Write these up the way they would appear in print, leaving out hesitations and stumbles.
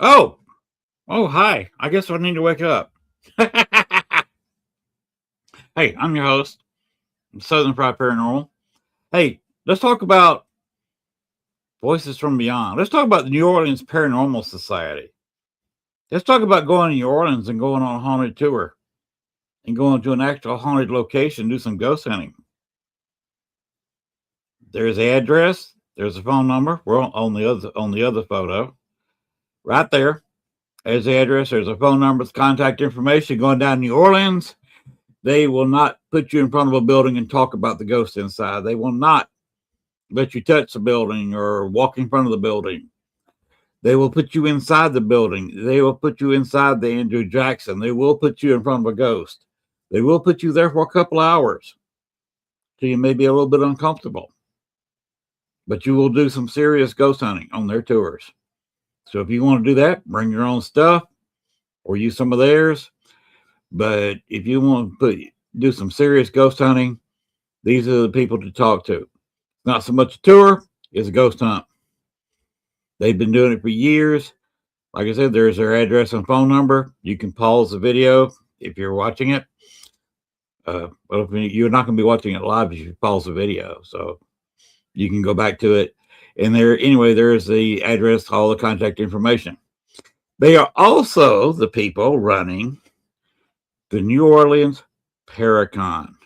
Oh, oh, hi. I guess I need to wake up. Hey, I'm your host, Southern Fried Paranormal. Hey, let's talk about Voices from Beyond. Let's talk about the New Orleans Paranormal Society. Let's talk about going to New Orleans and going on a haunted tour and going to an actual haunted location, do some ghost hunting. There's the address, there's a phone number. We're on the other photo. Right there. There's the address, there's a phone number, contact information. Going down to New Orleans. They will not put you in front of a building and talk about the ghost inside. They will not let you touch the building or walk in front of the building. They will put you inside the building. They will put you inside the Andrew Jackson. They will put you in front of a ghost. They will put you there for a couple of hours so you may be a little bit uncomfortable. But you will do some serious ghost hunting on their tours. So if you want to do that, bring your own stuff or use some of theirs. But if you want to do some serious ghost hunting, these are the people to talk to. Not so much a tour, it's a ghost hunt. They've been doing it for years. Like I said, there's their address and phone number. You can pause the video if you're watching it. Well, you're not going to be watching it live if you pause the video. So you can go back to it. And there's the address, all the contact information. They are also the people running the New Orleans Paracon.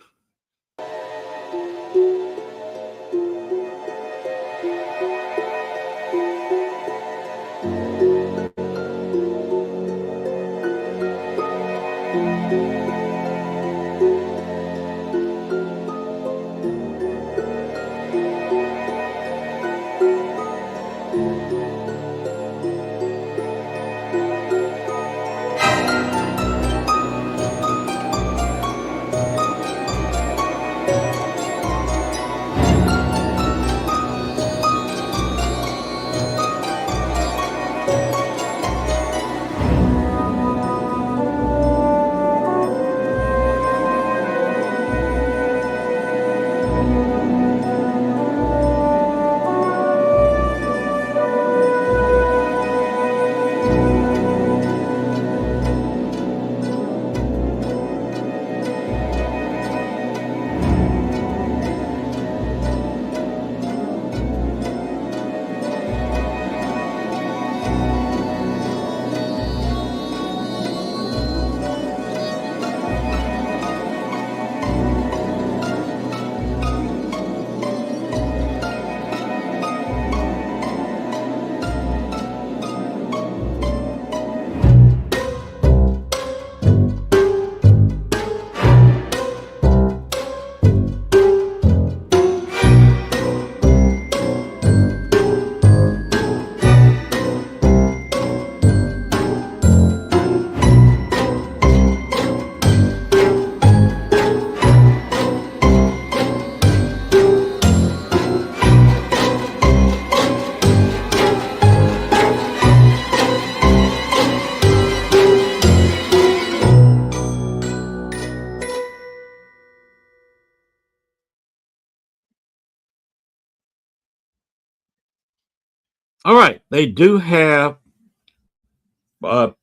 All right. They do have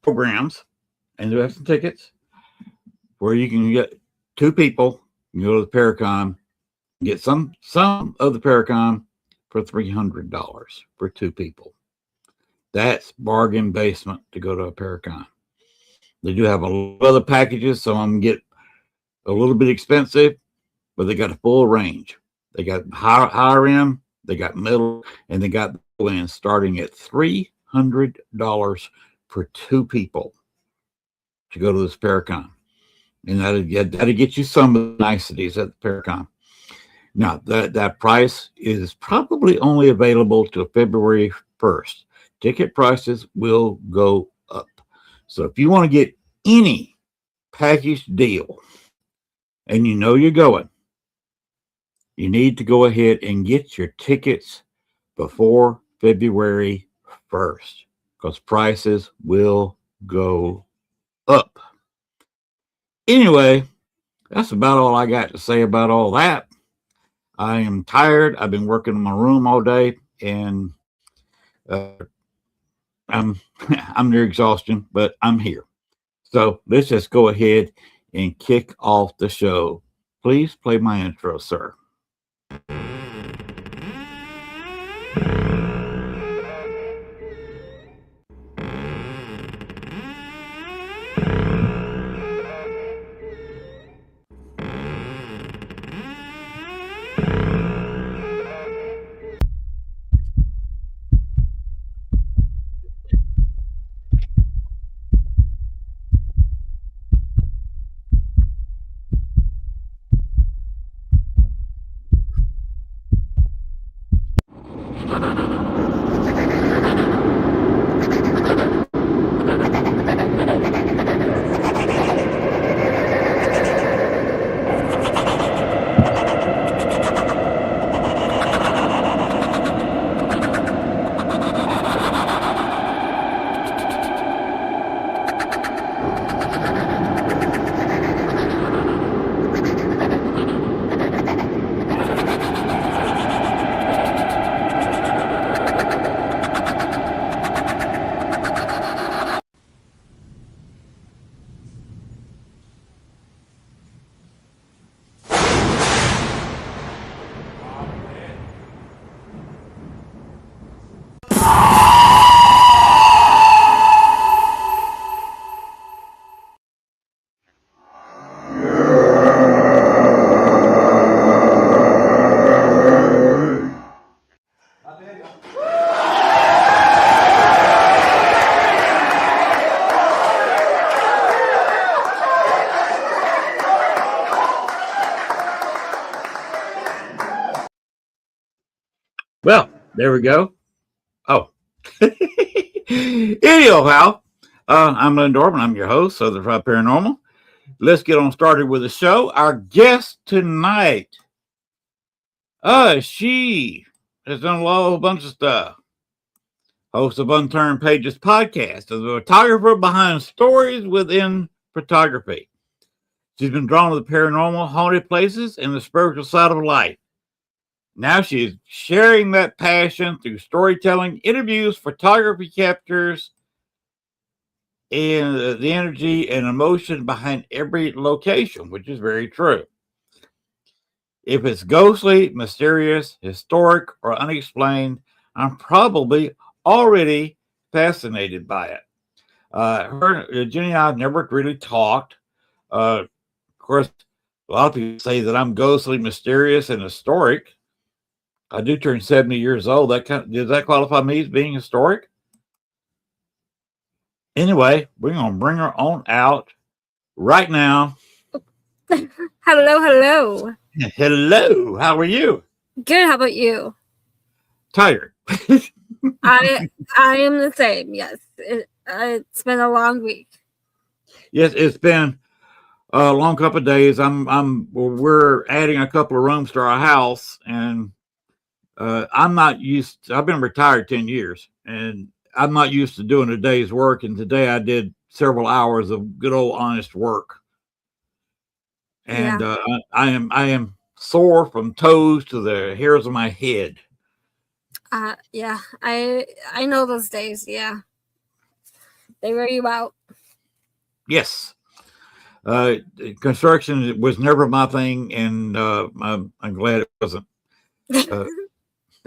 programs and they have some tickets where you can get two people. You go to the Paracon, get some of the Paracon for $300 for two people. That's bargain basement to go to a Paracon. They do have a lot of other packages. Some of them get a little bit expensive, but they got a full range. They got higher end, they got middle, and they got low end starting at $300 for two people to go to this Paracon. And that'll get you some of the niceties at the Paracon. Now, that price is probably only available till February 1st. Ticket prices will go up. So if you want to get any package deal and you know you're going, you need to go ahead and get your tickets before February 1st because prices will go up. Anyway, that's about all I got to say about all that. I am tired. I've been working in my room all day and I'm I'm near exhaustion, but I'm here. So let's just go ahead and kick off the show. Please play my intro, sir. Well, there we go. Oh. Anyhow, I'm Len Dorman. I'm your host of the 30PM Paranormal. Let's get on started with the show. Our guest tonight, she has done a whole bunch of stuff. Host of Unturned Pages podcast, is a photographer behind stories within photography. She's been drawn to the paranormal, haunted places, and the spiritual side of life. Now she is sharing that passion through storytelling, interviews, photography captures, and the energy and emotion behind every location, which is very true. If it's ghostly, mysterious, historic, or unexplained, I'm probably already fascinated by it. Jenny and I have never really talked. Of course, a lot of people say that I'm ghostly, mysterious, and historic. I do turn 70 years old. Does that qualify me as being historic? Anyway, we're going to bring her on out right now. Hello. Hello. How are you? Good. How about you? Tired. I am the same. Yes, it's been a long week. Yes, it's been a long couple of days. We're adding a couple of rooms to our house, and I'm not used. I've been retired 10 years, and I'm not used to doing a day's work. And today I did several hours of good old honest work. And I am sore from toes to the hairs of my head. Yeah, I know those days. Yeah, they wear you out. Yes. Construction was never my thing, and I'm glad it wasn't.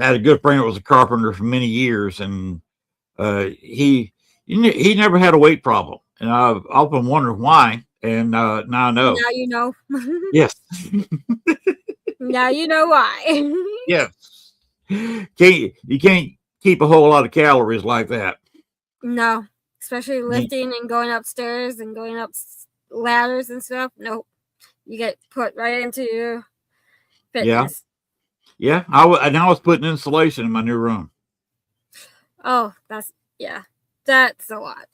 I had a good friend that was a carpenter for many years, and he never had a weight problem, and I've often wondered why. And now I know. Now you know. Yes. Now you know why. Yes. You can't keep a whole lot of calories like that. No, especially lifting and going upstairs and going up ladders and stuff. Nope, you get put right into your fitness. Yeah. I was putting insulation in my new room. Oh, that's a lot.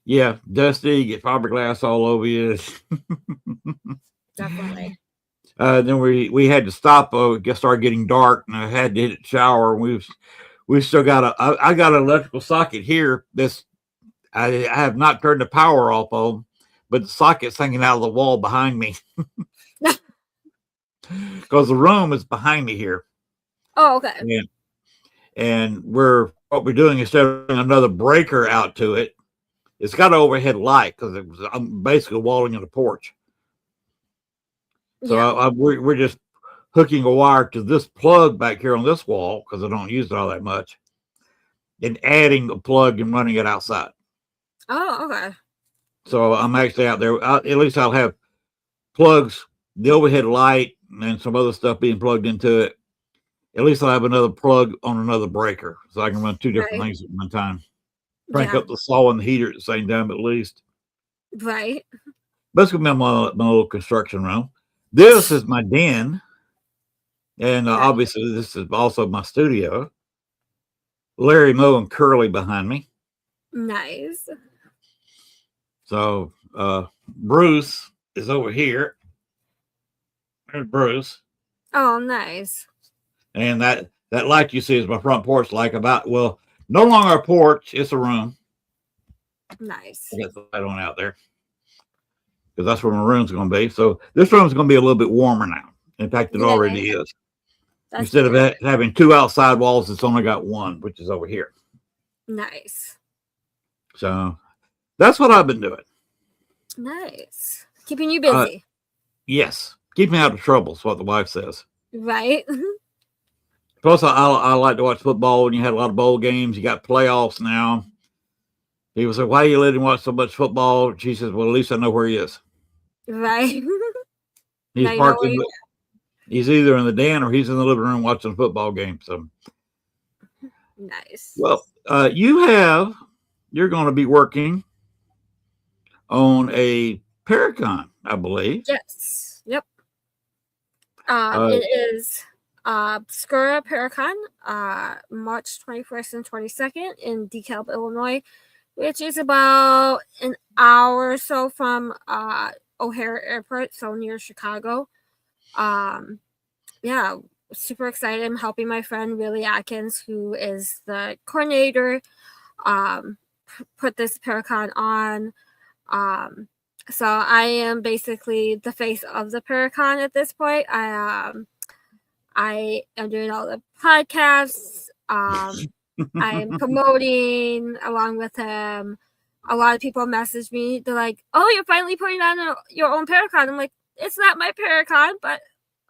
Yeah, dusty, get fiberglass all over you. Definitely. Then we had to stop. It started getting dark, and I had to hit the shower. And we still got I got an electrical socket here. I have not turned the power off of, but the socket's hanging out of the wall behind me because the room is behind me here. Oh, okay. And we're what we're doing, instead of putting another breaker out to it, it's got an overhead light because I'm basically walling in the porch. So Yeah. we're just hooking a wire to this plug back here on this wall because I don't use it all that much, and adding a plug and running it outside. Oh, okay. So I'm actually out there. At least I'll have plugs, the overhead light, and some other stuff being plugged into it. At least I'll have another plug on another breaker, so I can run two different Right. things at one time. Crank Yeah. up the saw and the heater at the same time, at least. Right. But it's gonna be my little construction room. This is my den, and Nice. obviously this is also my studio. Larry, Moe, and Curly behind me. Nice. So Bruce is over here. There's Bruce. Oh, nice. And that light you see is my front porch, no longer a porch, it's a room. Nice. I got the light on out there because that's where my room's going to be. So this room's going to be a little bit warmer now. In fact, it already is. That's Instead good. of having two outside walls, it's only got one, which is over here. Nice. So that's what I've been doing. Nice. Keeping you busy. Yes. Keep me out of trouble is what the wife says. Right. Plus, I like to watch football when you had a lot of bowl games. You got playoffs now. People say, why are you letting him watch so much football? She says, well, at least I know where he is. Right. He's Now parked he's either in the den or he's in the living room watching a football game. So nice. Well, you're going to be working on a Paracon, I believe. Yes. Yep. It is Skura Paracon, March 21st and 22nd in DeKalb, Illinois, which is about an hour or so from O'Hare Airport, so near Chicago. Yeah, super excited. I'm helping my friend Willie Atkins, who is the coordinator, put this Paracon on. So I am basically the face of the Paracon at this point. I am doing all the podcasts. I am promoting along with him. A lot of people message me. They're like, "Oh, you're finally putting on your own Paracon." I'm like, "It's not my Paracon, but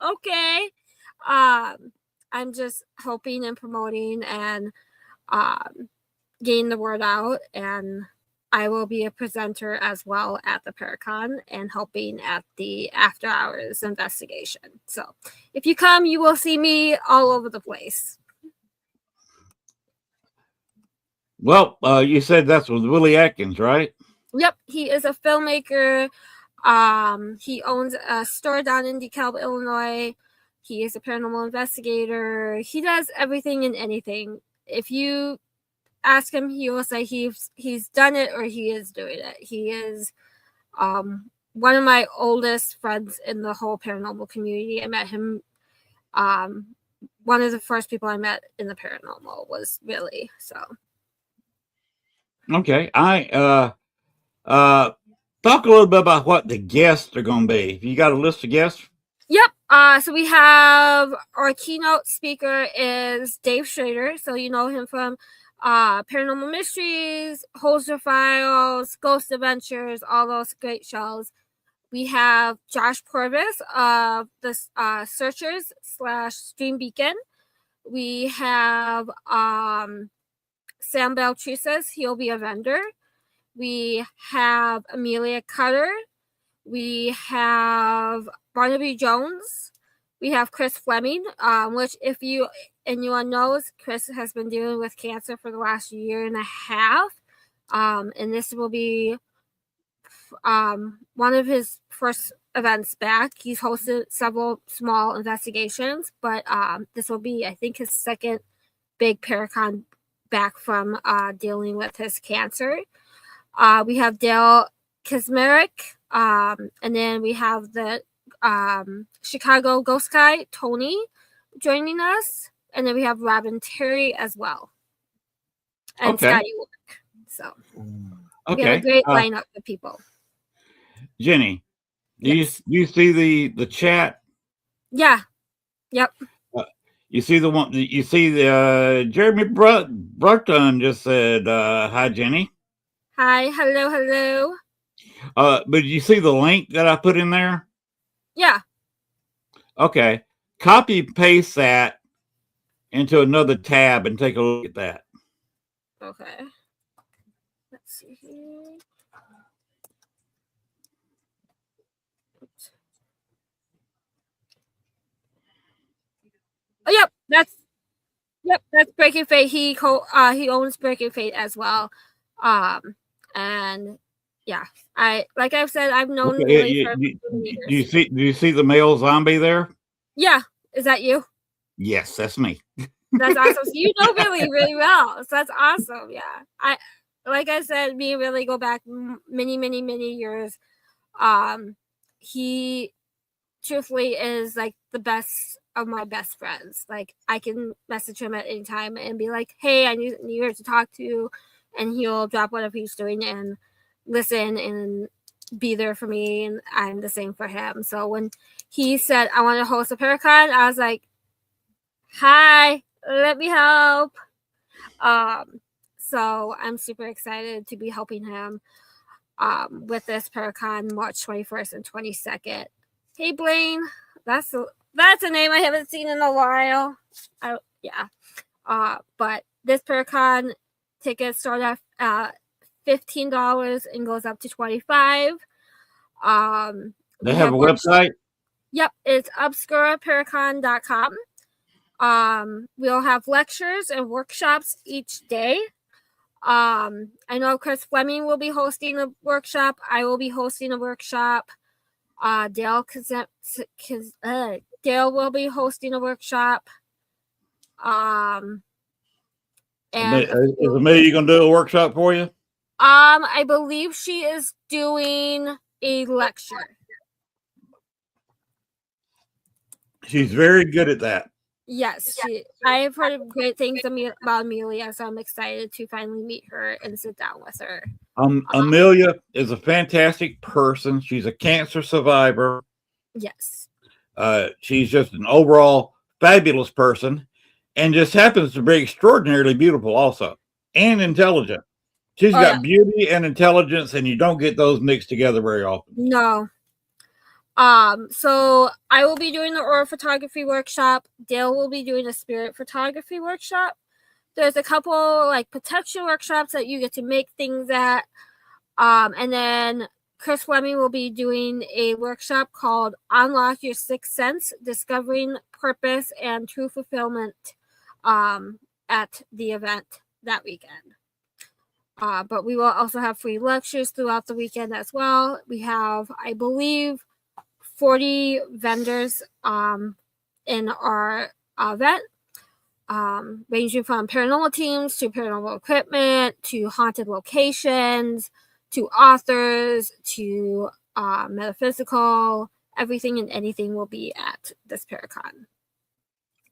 okay." I'm just hoping and promoting and getting the word out, and I will be a presenter as well at the Paracon and helping at the after hours investigation. So if you come, you will see me all over the place. Well, you said that's with Willie Atkins, right? Yep, he is a filmmaker. He owns a store down in DeKalb, Illinois. He is a paranormal investigator. He does everything and anything. If you ask him, he will say he's done it or he is doing it. He is one of my oldest friends in the whole paranormal community. I met him. One of the first people I met in the paranormal was Willie. So okay, I talk a little bit about what the guests are going to be. You got a list of guests? Yep. So we have our keynote speaker is Dave Schrader. So you know him from Paranormal Mysteries, Holzer Files, Ghost Adventures, all those great shows. We have Josh Purvis of the Searchers / Stream Beacon. We have Sam Beltrisas. He'll be a vendor. We have Amelia Cutter. We have Barnaby Jones. We have Chris Fleming, which if anyone knows, Chris has been dealing with cancer for the last year and a half. And this will be one of his first events back. He's hosted several small investigations, but this will be, I think, his second big Paracon back from dealing with his cancer. We have Dale Kismerick, and then we have the Chicago ghost guy, Tony, joining us. And then we have Robin Terry as well. And Scotty Work. So we have a great lineup of people. Jenny, do you see the chat? Yeah. Yep. You see the one. You see the Jeremy Bruckton just said, "Hi, Jenny." Hi, hello. But you see the link that I put in there? Yeah. Okay. Copy paste that into another tab and take a look at that. Okay. Let's see here. Oh, that's Breaking Fate. He owns Breaking Fate as well. And yeah, like I've said, I've known Okay, Willie for years. do you see the male zombie there? Yeah, is that you? Yes, that's me. That's awesome. So you know Billy really well. So that's awesome. Yeah. Like I said, me and Billy go back many years. He truthfully is like the best of my best friends. Like I can message him at any time and be like, "Hey, I need you to talk to," and he'll drop whatever he's doing and listen and be there for me. And I'm the same for him. So when he said I want to host a Paracon, I was like, "Hi, let me help." So I'm super excited to be helping him with this Paracon March 21st and 22nd. Hey Blaine, that's a name I haven't seen in a while. But this Paracon tickets start at $15 and goes up to $25. They have a website? Yep, it's obscuraparacon.com. We'll have lectures and workshops each day. I know Chris Fleming will be hosting a workshop. I will be hosting a workshop. Dale will be hosting a workshop. And is Amelia gonna do a workshop for you? I believe she is doing a lecture. She's very good at that. Yes, I have heard great things about Amelia, so I'm excited to finally meet her and sit down with her. Amelia is a fantastic person. She's a cancer survivor. Yes. She's just an overall fabulous person and just happens to be extraordinarily beautiful also and intelligent. She's got beauty and intelligence, and you don't get those mixed together very often. No. So I will be doing the aura photography workshop. Dale will be doing a spirit photography workshop. There's a couple like protection workshops that you get to make things at. And then Chris Fleming will be doing a workshop called Unlock Your Sixth Sense, Discovering Purpose and True Fulfillment at the event that weekend. But we will also have free lectures throughout the weekend as well. We have, I believe, 40 vendors in our event, ranging from paranormal teams to paranormal equipment to haunted locations to authors to metaphysical. Everything and anything will be at this Paracon.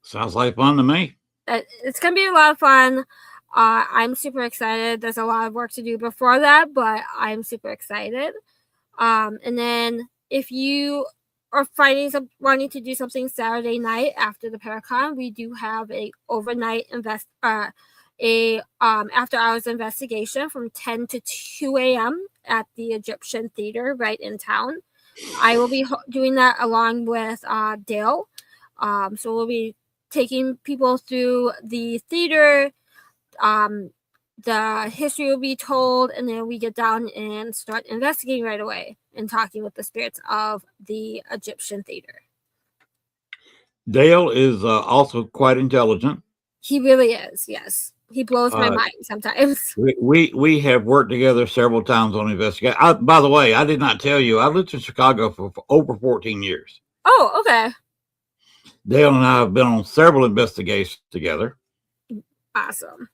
Sounds like fun to me. It's going to be a lot of fun. I'm super excited. There's a lot of work to do before that, but I'm super excited. And then if you are wanting to do something Saturday night after the Paracon, we do have a overnight after hours investigation from 10 to 2 a.m. at the Egyptian Theater right in town. I will be doing that along with Dale. So we'll be taking people through the theater. The history will be told, and then we get down and start investigating right away and talking with the spirits of the Egyptian theater. Dale is also quite intelligent. He really is, yes. He blows my mind sometimes. We have worked together several times on investigation. By the way, I did not tell you, I lived in Chicago for over 14 years. Oh, okay. Dale and I have been on several investigations together. Awesome.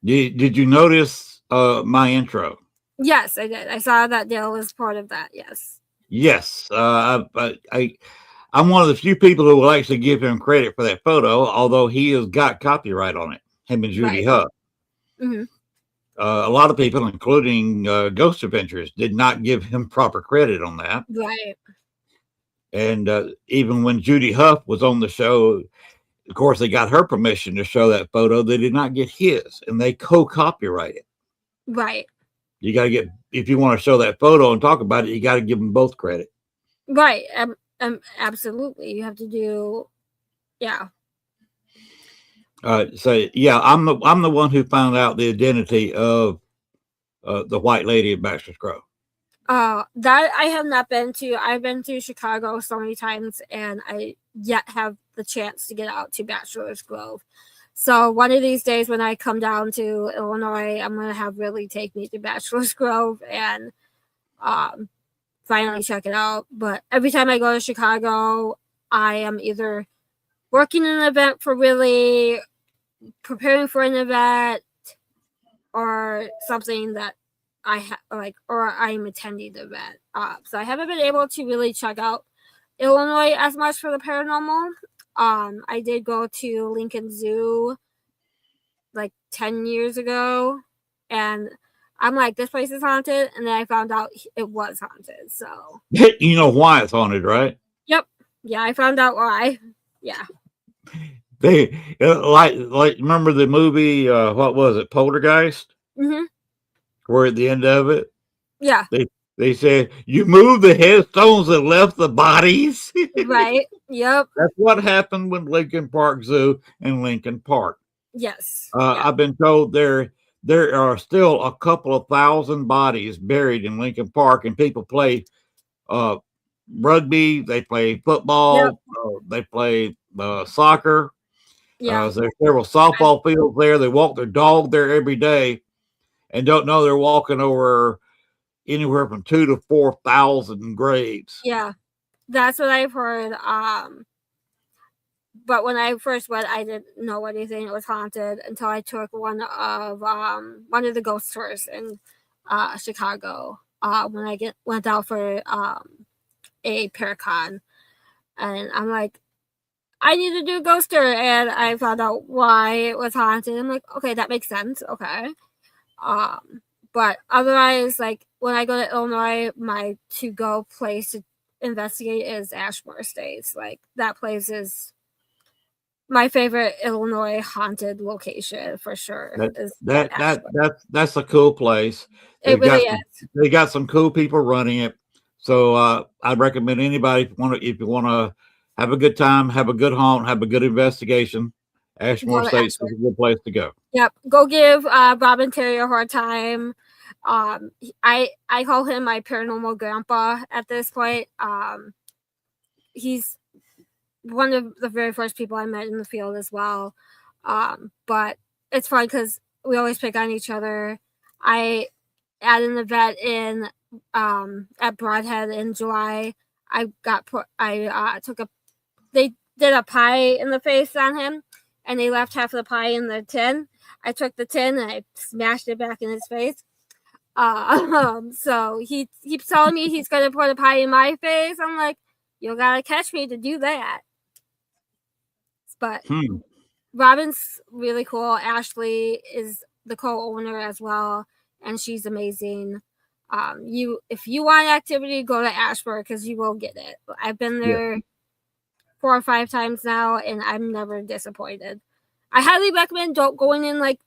Did you notice my intro? Yes, I did. I saw that Dale was part of that. Yes. Yes. I'm one of the few people who will actually give him credit for that photo, although he has got copyright on it. Him and Judy Huff. Mm-hmm. A lot of people, including Ghost Adventures, did not give him proper credit on that. Right. And even when Judy Huff was on the show, of course, they got her permission to show that photo. They did not get his, and they co-copyright it. Right. You got to get, if you want to show that photo and talk about it, you got to give them both credit. Right. Absolutely. You have to do, yeah. So yeah, I'm the one who found out the identity of the white lady at Baxter's Grove. That I have not been to. I've been to Chicago so many times, and I yet have the chance to get out to Bachelor's Grove. So one of these days when I come down to Illinois, I'm going to have Ridley take me to Bachelor's Grove and finally check it out. But every time I go to Chicago, I am either working an event for Ridley, preparing for an event, or something that I or I'm attending the event. So I haven't been able to really check out Illinois as much for the paranormal. I did go to Lincoln Zoo like 10 years ago, and I'm like, this place is haunted, and then I found out it was haunted. So you know why it's haunted, right? Yep. Yeah, I found out why. Yeah. They like remember the movie? What was it? Poltergeist. Mm-hmm. Where at the end of it, yeah, they said you moved the headstones and left the bodies. Right. Yep. That's what happened with Lincoln Park Zoo and Lincoln Park. Yes. I've been told there are still a couple of thousand bodies buried in Lincoln Park, and people play rugby, they play football, they play soccer. Yeah. There's several softball fields there. They walk their dog there every day, and don't know they're walking over anywhere from 2,000 to 4,000 graves. Yeah, that's what I've heard. But when I first went, I didn't know anything. It was haunted until I took one of the ghost tours in Chicago when I went out for a Paracon, and I'm like, I need to do a ghost tour, and I found out why it was haunted. I'm like, okay, that makes sense. Okay. But otherwise, like when I go to Illinois, my to-go place to investigate is Ashmore Estates. Like that place is my favorite Illinois haunted location for sure. That's a cool place. It really is. They got some cool people running it. So I'd recommend anybody if you want to have a good time, have a good haunt, have a good investigation. Ashmore Estates is a good place to go. Yep. Go give Robin Terry a hard time. I call him my paranormal grandpa at this point. He's one of the very first people I met in the field as well. But it's fun because we always pick on each other. I at an event in at Broadhead in July. They did a pie in the face on him, and they left half of the pie in the tin. I took the tin and I smashed it back in his face. So he keeps telling me he's gonna put a pie in my face. I'm like, you gotta catch me to do that. But Robin's really cool. Ashley is the co-owner as well, and she's amazing. If you want activity, go to Ashburn because you will get it. I've been there 4 or 5 times now, and I'm never disappointed. I highly recommend don't going in like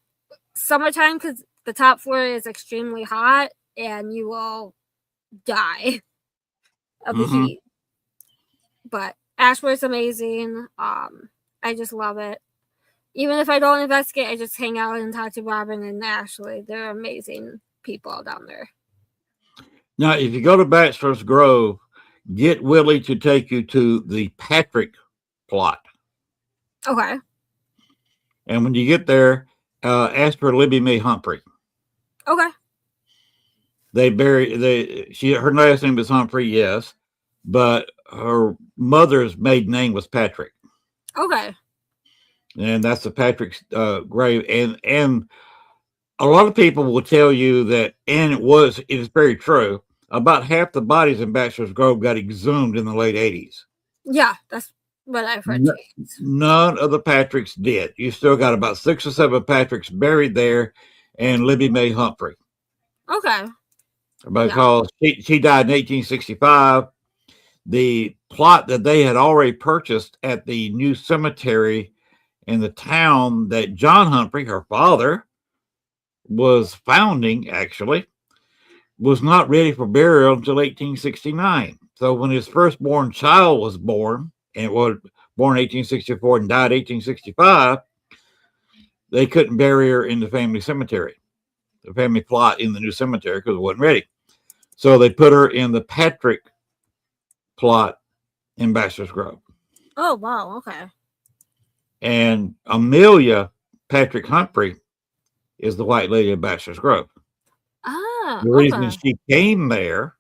summertime because the top floor is extremely hot and you will die of the heat. But Ashburn's amazing. I just love it. Even if I don't investigate, I just hang out and talk to Robin and Ashley. They're amazing people down there. Now, if you go to Bachelor's Grove, get Willie to take you to the Patrick plot. Okay. And when you get there, ask for Libby Mae Humphrey. Okay. Her last name is Humphrey, yes, but her mother's maiden name was Patrick. Okay. And that's the Patrick's grave. And a lot of people will tell you that, and it is very true, about half the bodies in Bachelor's Grove got exhumed in the late 80s. Yeah, that's what I've heard. None of the Patricks did. You still got about 6 or 7 Patricks buried there, and Libby Mae Humphrey. Okay. Because she died in 1865. the plot that they had already purchased at the new cemetery in the town that John Humphrey, her father, was founding, actually, was not ready for burial until 1869. So when his firstborn child was born, and was born 1864 and died 1865, they couldn't bury her in the family cemetery, the family plot in the new cemetery, because it wasn't ready. So they put her in the Patrick plot in Bachelor's Grove. Oh, wow. Okay. And Amelia Patrick Humphrey is the White Lady of Bachelor's Grove. Ah, The reason okay. she came there,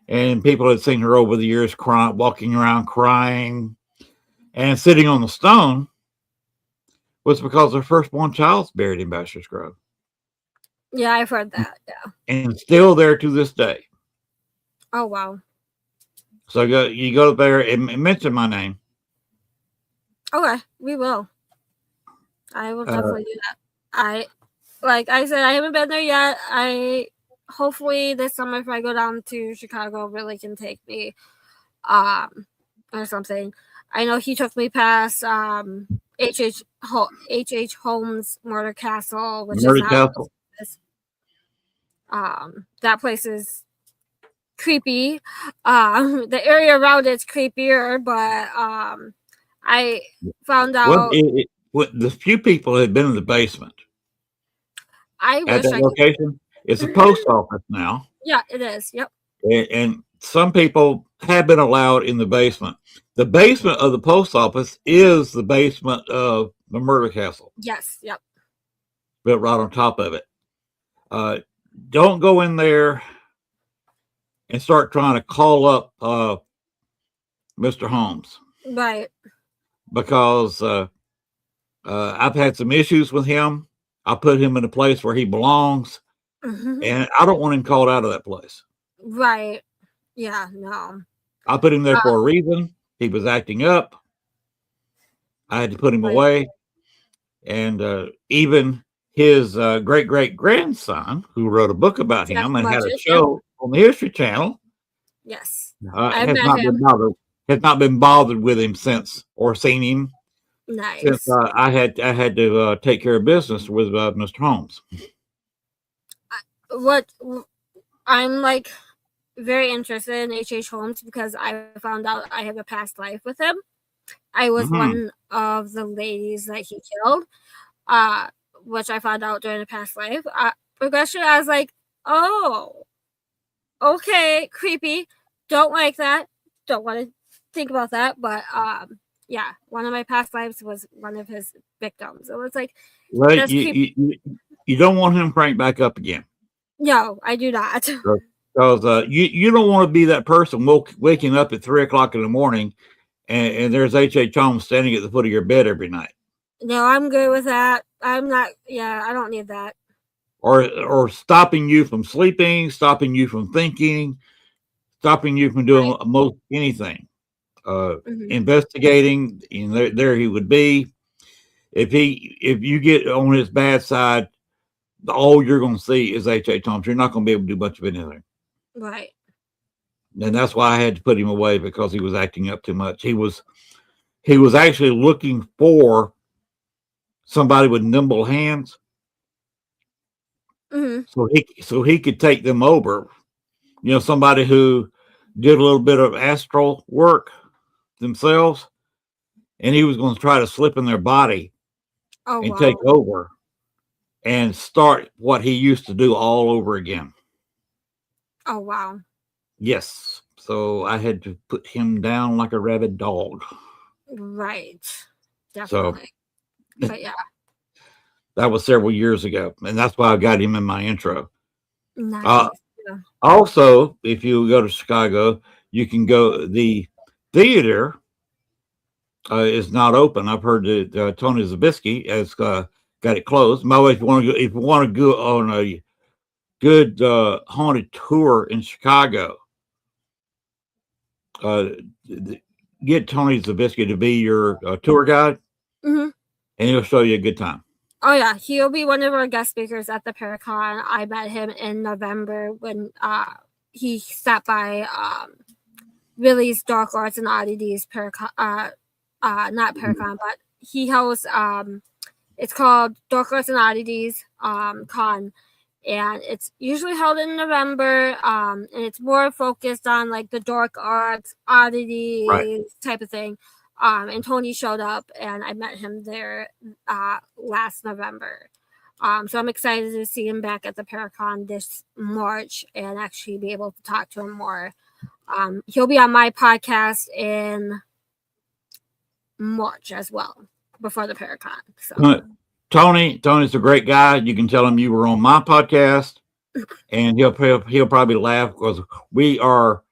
and people had seen her over the years crying, walking around crying and sitting on the stone, was because her firstborn child's buried in Bachelor's Grove. Yeah, I've heard that. Yeah. And still there to this day. Oh, wow. So you go there and mention my name. Okay, we will. I will definitely do that. Like I said, I haven't been there yet. Hopefully this summer, if I go down to Chicago, really can take me, or something. I know he took me past H.H. Holmes Murder Castle, which Murder is Castle. That place is creepy. The area around it's creepier, but I found out. The few people had been in the basement I at wish that I location. It's a post office now. Yeah, it is. Yep. And some people have been allowed in the basement. The basement of the post office is the basement of the murder castle. Yes. Yep. Built right on top of it. Don't go in there and start trying to call up Mr. Holmes. Right. Because I've had some issues with him. I put him in a place where he belongs. Mm-hmm. And I don't want him called out of that place. Right. Yeah, no. I put him there for a reason. He was acting up. I had to put him away. And even his great-great-grandson, who wrote a book about him and had a show on the History Channel, yes, has not been bothered with him since, or seen him. Nice. Since I had to take care of business with Mr. Holmes. What I'm like very interested in H.H. Holmes because I found out I have a past life with him. I was one of the ladies that he killed, which I found out during the past life. Progression, I was like, oh, okay, creepy. Don't like that. Don't want to think about that. But yeah, one of my past lives was one of his victims. So it's like, well, you don't want him cranked back up again. No, I do not. Because you don't want to be that person waking up at 3 o'clock in the morning and there's H.H. Holmes standing at the foot of your bed every night. No, I'm good with that. I'm not. Yeah, I don't need that. Or stopping you from sleeping, stopping you from thinking, stopping you from doing most anything. Investigating, there he would be. If you get on his bad side, all you're going to see is H.H. Holmes. You're not going to be able to do much of anything. Right. And that's why I had to put him away, because he was acting up too much. He was actually looking for somebody with nimble hands, so he could take them over. You know, somebody who did a little bit of astral work themselves, and he was going to try to slip in their body and take over and start what he used to do all over again. Oh, wow. Yes. So I had to put him down like a rabid dog. Right. Definitely. So, but yeah. That was several years ago. And that's why I got him in my intro. Nice. Also, if you go to Chicago, you can go. The theater is not open. I've heard that Tony Zabisky has got it closed. By the way, if you want to go on a good haunted tour in Chicago, get Tony Zabisky to be your tour guide, and he'll show you a good time. Oh yeah, he'll be one of our guest speakers at the Paracon. I met him in November when he stopped by released Dark Arts and Oddities not Paracon, but he hosts it's called Dark Arts and Oddities Con, and it's usually held in November, and it's more focused on like the dark arts, oddities type of thing. And Tony showed up, and I met him there last November. So I'm excited to see him back at the Paracon this March and actually be able to talk to him more. He'll be on my podcast in March as well, before the Paracon. So. Tony's a great guy. You can tell him you were on my podcast, and he'll probably laugh because we are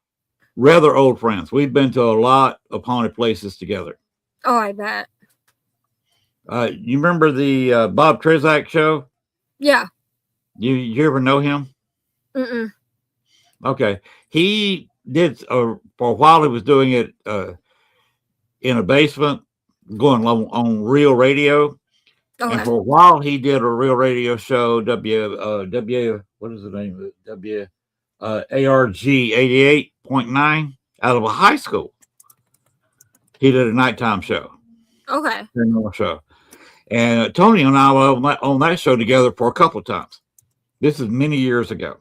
rather old friends. We've been to a lot of haunted places together. Oh, I bet. You remember the Bob Trizak show? Yeah. You ever know him? Mm-mm. Okay. He did for a while. He was doing it in a basement, going on real radio. Okay. And for a while, he did a real radio show, what is the name of it? ARG 88.9 out of a high school. He did a nighttime show. Okay. Paranormal show. And Tony and I were on that show together for a couple of times. This is many years ago.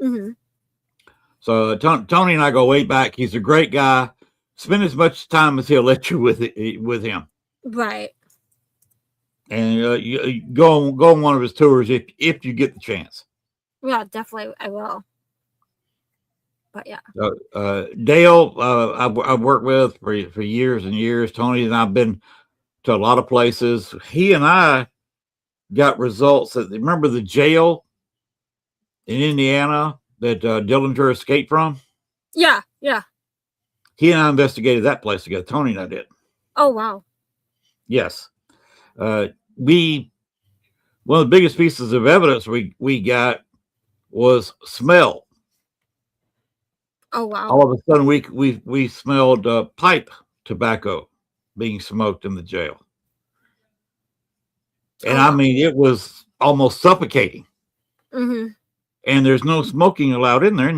Mm-hmm. So Tony and I go way back. He's a great guy. Spend as much time as he'll let you with him. Right. And you go on one of his tours if you get the chance. Yeah, definitely I will. But yeah. Dale, I've worked with for years and years. Tony and I've been to a lot of places. He and I got results. Remember the jail in Indiana that Dillinger escaped from? Yeah. He and I investigated that place together. Tony and I did. Oh, wow. Yes. One of the biggest pieces of evidence we got was smell. Oh, wow. All of a sudden we smelled pipe tobacco being smoked in the jail. And I mean, it was almost suffocating. Mm-hmm. And there's no smoking allowed in there.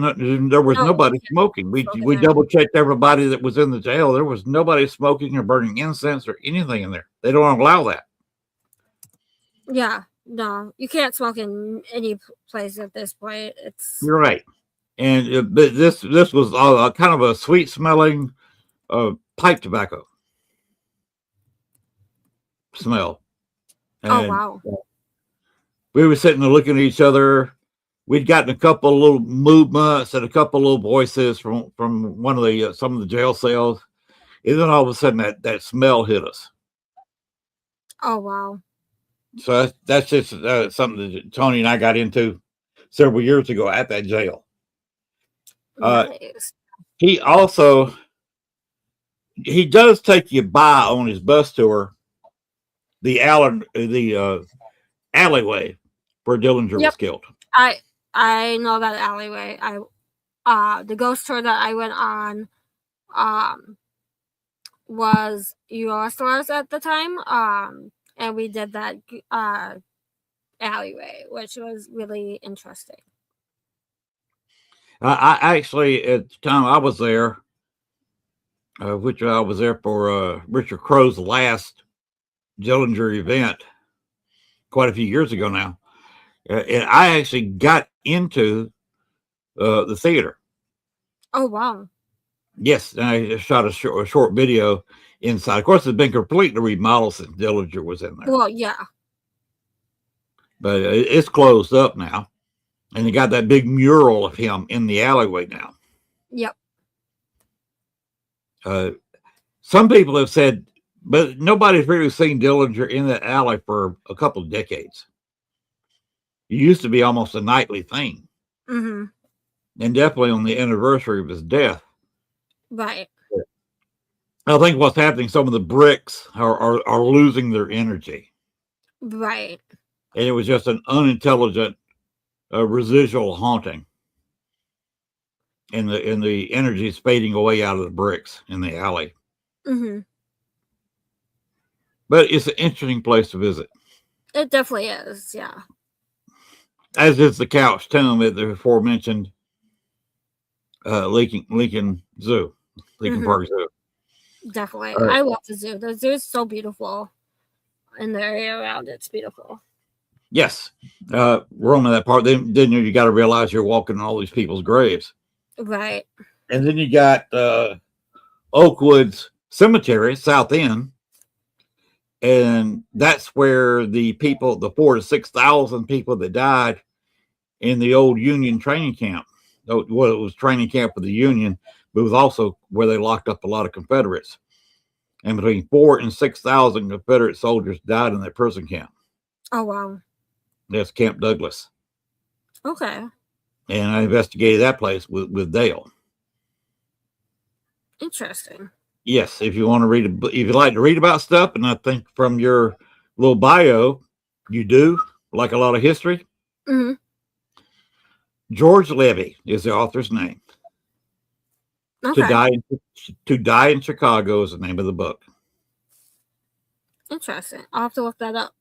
There was nobody smoking. We double checked everybody that was in the jail. There was nobody smoking or burning incense or anything in there. They don't allow that. Yeah, no, you can't smoke in any place at this point. You're right. And but this was kind of a sweet smelling pipe tobacco smell. And oh, wow. We were sitting there looking at each other. We'd gotten a couple of little movements and a couple of little voices from one of some of the jail cells. And then all of a sudden that smell hit us. Oh, wow. So that's just something that Tony and I got into several years ago at that jail. Nice. He does take you by on his bus tour the alleyway where Dillinger was killed. I know that alleyway. The ghost tour that I went on was yours at the time. And we did that alleyway, which was really interesting. I actually, at the time I was there, which I was there for Richard Crow's last Dillinger event quite a few years ago now. And I actually got into the theater. Oh, wow. Yes, and I shot a short video inside. Of course, it's been completely remodeled since Dillinger was in there. Well, yeah. But it's closed up now. And they got that big mural of him in the alleyway now. Yep. Some people have said, but nobody's really seen Dillinger in that alley for a couple of decades. It used to be almost a nightly thing. Mm-hmm. And definitely on the anniversary of his death. Right. I think what's happening, some of the bricks are losing their energy. Right. And it was just an unintelligent residual haunting. And the energy is fading away out of the bricks in the alley. Mm-hmm. But it's an interesting place to visit. It definitely is, yeah. As is the couch tomb at the aforementioned Lincoln Zoo, Lincoln Mhm. Park Zoo. Definitely. All right. I love the zoo. The zoo is so beautiful. And the area around it's beautiful. Yes, we're on that part. Then you got to realize you're walking on all these people's graves, Right. and then you got Oakwoods Cemetery, South End, and that's where the 4 to 6,000 people that died in the old Union training camp. Well, it was training camp for the Union, but it was also where they locked up a lot of Confederates. And between 4 and 6,000 Confederate soldiers died in that prison camp. Oh, wow. That's Camp Douglas. Okay. And I investigated that place with Dale. Interesting. Yes, if you want to read, if you like to read about stuff, and I think from your little bio, you do like a lot of history. Mm-hmm. George Levy is the author's name. Okay. To Die in Chicago is the name of the book. Interesting. I'll have to look that up.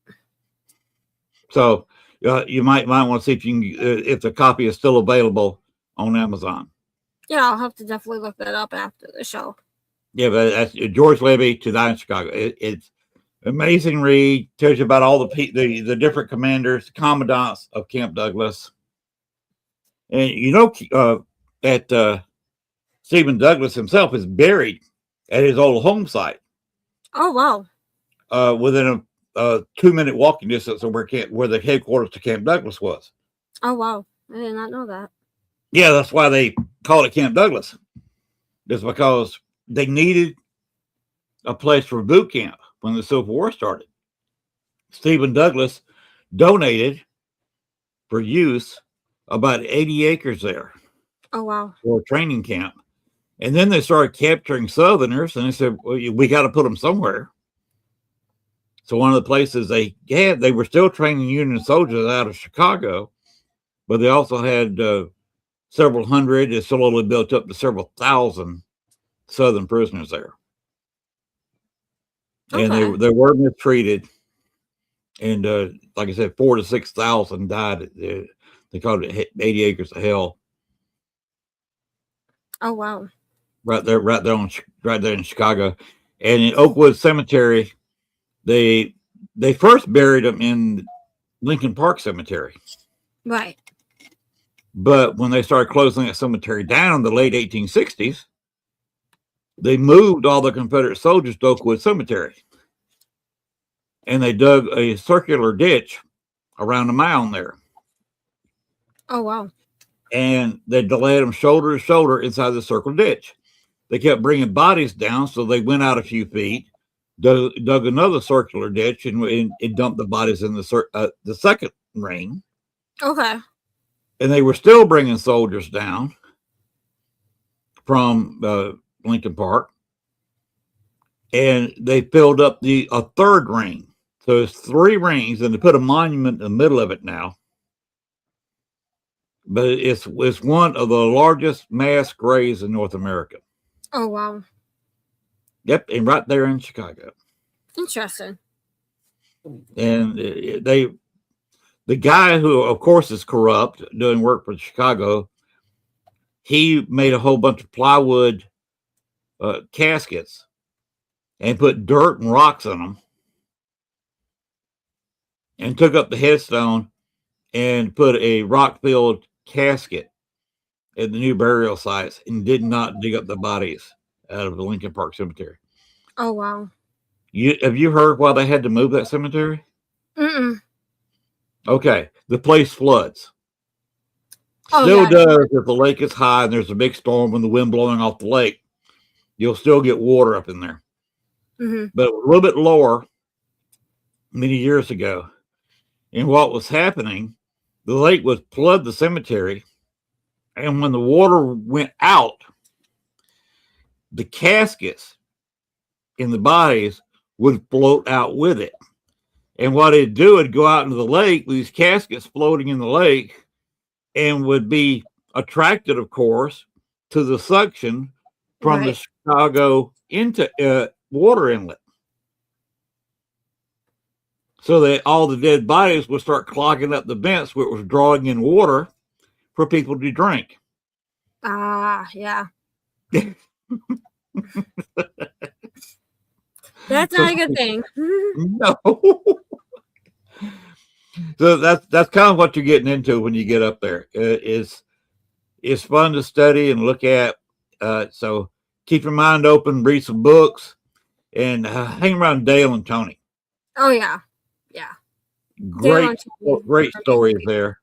So you might want to see if you can, if the copy is still available on Amazon. Yeah, I'll have to definitely look that up after the show. Yeah, but that's George Levy, To Die in Chicago. It's amazing read. Tells you about all the different commanders, commandants of Camp Douglas. And you know that Stephen Douglas himself is buried at his old home site. Oh, wow. Within a 2-minute walking distance of where the headquarters to Camp Douglas was. Oh, wow. I did not know that. Yeah, that's why they call it Camp Douglas. Just because they needed a place for boot camp when the Civil War started. Stephen Douglas donated for use about 80 acres there. Oh, wow. For a training camp. And then they started capturing Southerners, and they said, well, we got to put them somewhere. So one of the places they were still training Union soldiers out of Chicago, but they also had several hundred. It slowly built up to several thousand Southern prisoners there. Okay. And they were mistreated. And like I said, 4 to 6,000 died. They called it 80 acres of hell. Oh, wow. Right there in Chicago. And in Oakwood Cemetery, they first buried them in Lincoln Park Cemetery. Right. But when they started closing that cemetery down in the late 1860s, they moved all the Confederate soldiers to Oakwood Cemetery. And they dug a circular ditch around the mound there. Oh, wow. And they laid them shoulder to shoulder inside the circle ditch. They kept bringing bodies down, so they went out a few feet, dug another circular ditch, and dumped the bodies in the second ring. Okay. And they were still bringing soldiers down from Lincoln Park, and they filled up a third ring. So it's 3 rings, and they put a monument in the middle of it now. But it's one of the largest mass graves in North America. Oh, wow. Yep, and right there in Chicago. Interesting. And the guy who, of course, is corrupt, doing work for Chicago, he made a whole bunch of plywood caskets and put dirt and rocks in them and took up the headstone and put a rock-filled casket at the new burial sites and did not dig up the bodies out of the Lincoln Park Cemetery. Oh, wow. Have you heard why they had to move that cemetery? Mm-mm. Okay, the place floods. Oh, Still yeah. does if the lake is high and there's a big storm and the wind blowing off the lake. You'll still get water up in there. Mm-hmm. But a little bit lower many years ago. And what was happening, the lake would flood the cemetery. And when the water went out, the caskets in the bodies would float out with it. And what it'd do, it'd go out into the lake with these caskets floating in the lake and would be attracted, of course, to the suction from the Chicago into water inlet. So that all the dead bodies would start clogging up the vents, which was drawing in water for people to drink. Yeah. That's not a good thing. No. So that's kind of what you're getting into when you get up there. It's fun to study and look at. So keep your mind open, read some books, and hang around Dale and Tony. Oh yeah. Yeah. Great, great stories there.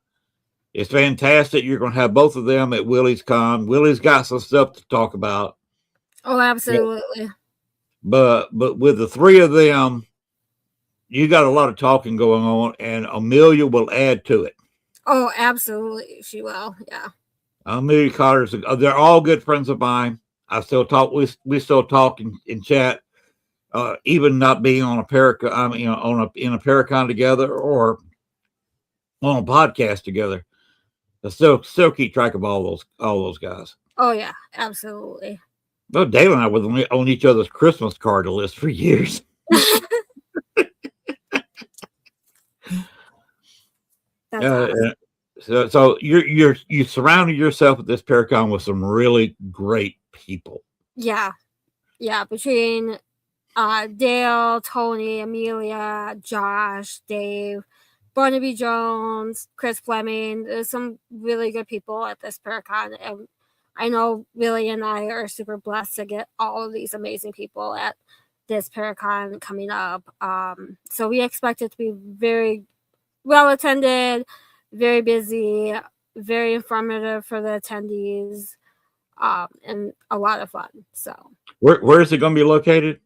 It's fantastic. You're going to have both of them at Willie's Con. Willie's got some stuff to talk about. Oh, absolutely. But with the three of them, you got a lot of talking going on, and Amelia will add to it. Oh, absolutely, she will. Yeah. Amelia Carter's. They're all good friends of mine. I still talk. We still talk and chat. Even not being on a Paracon, in a Paracon together or on a podcast together. I still keep track of all those guys. Oh yeah, absolutely. Well, Dale and I were on each other's Christmas card list for years. Awesome. So you surrounded yourself at this Paracon with some really great people. Yeah. Between Dale, Tony, Amelia, Josh, Dave, Barnaby Jones, Chris Fleming. There's some really good people at this Paracon, and I know Willie and I are super blessed to get all of these amazing people at this Paracon coming up. So we expect it to be very well attended, very busy, very informative for the attendees, and a lot of fun. So where is it going to be located?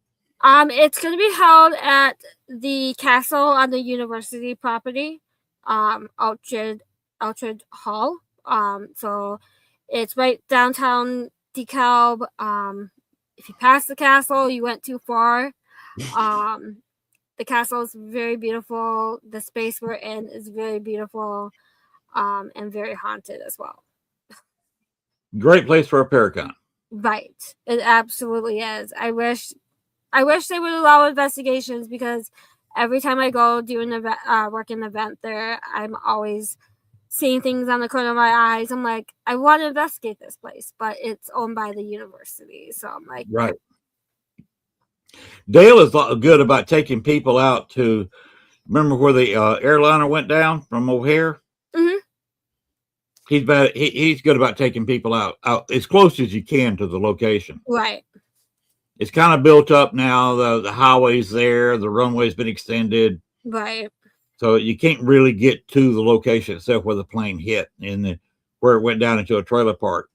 It's going to be held at the castle on the university property, Unturned Hall. So it's right downtown DeKalb. If you pass the castle, you went too far. The castle is very beautiful. The space we're in is very beautiful, and very haunted as well. Great place for a Paracon. Right. It absolutely is. I wish they would allow investigations, because every time I go do an event, work an event there, I'm always seeing things on the corner of my eyes. I'm like, I want to investigate this place, but it's owned by the university. So I'm like, right. Dale is good about taking people out to, remember where the airliner went down from O'Hare? Mm-hmm. He's good about taking people out as close as you can to the location. Right. It's kind of built up now. The highway's there. The runway's been extended. Right. So you can't really get to the location itself where the plane hit and where it went down into a trailer park.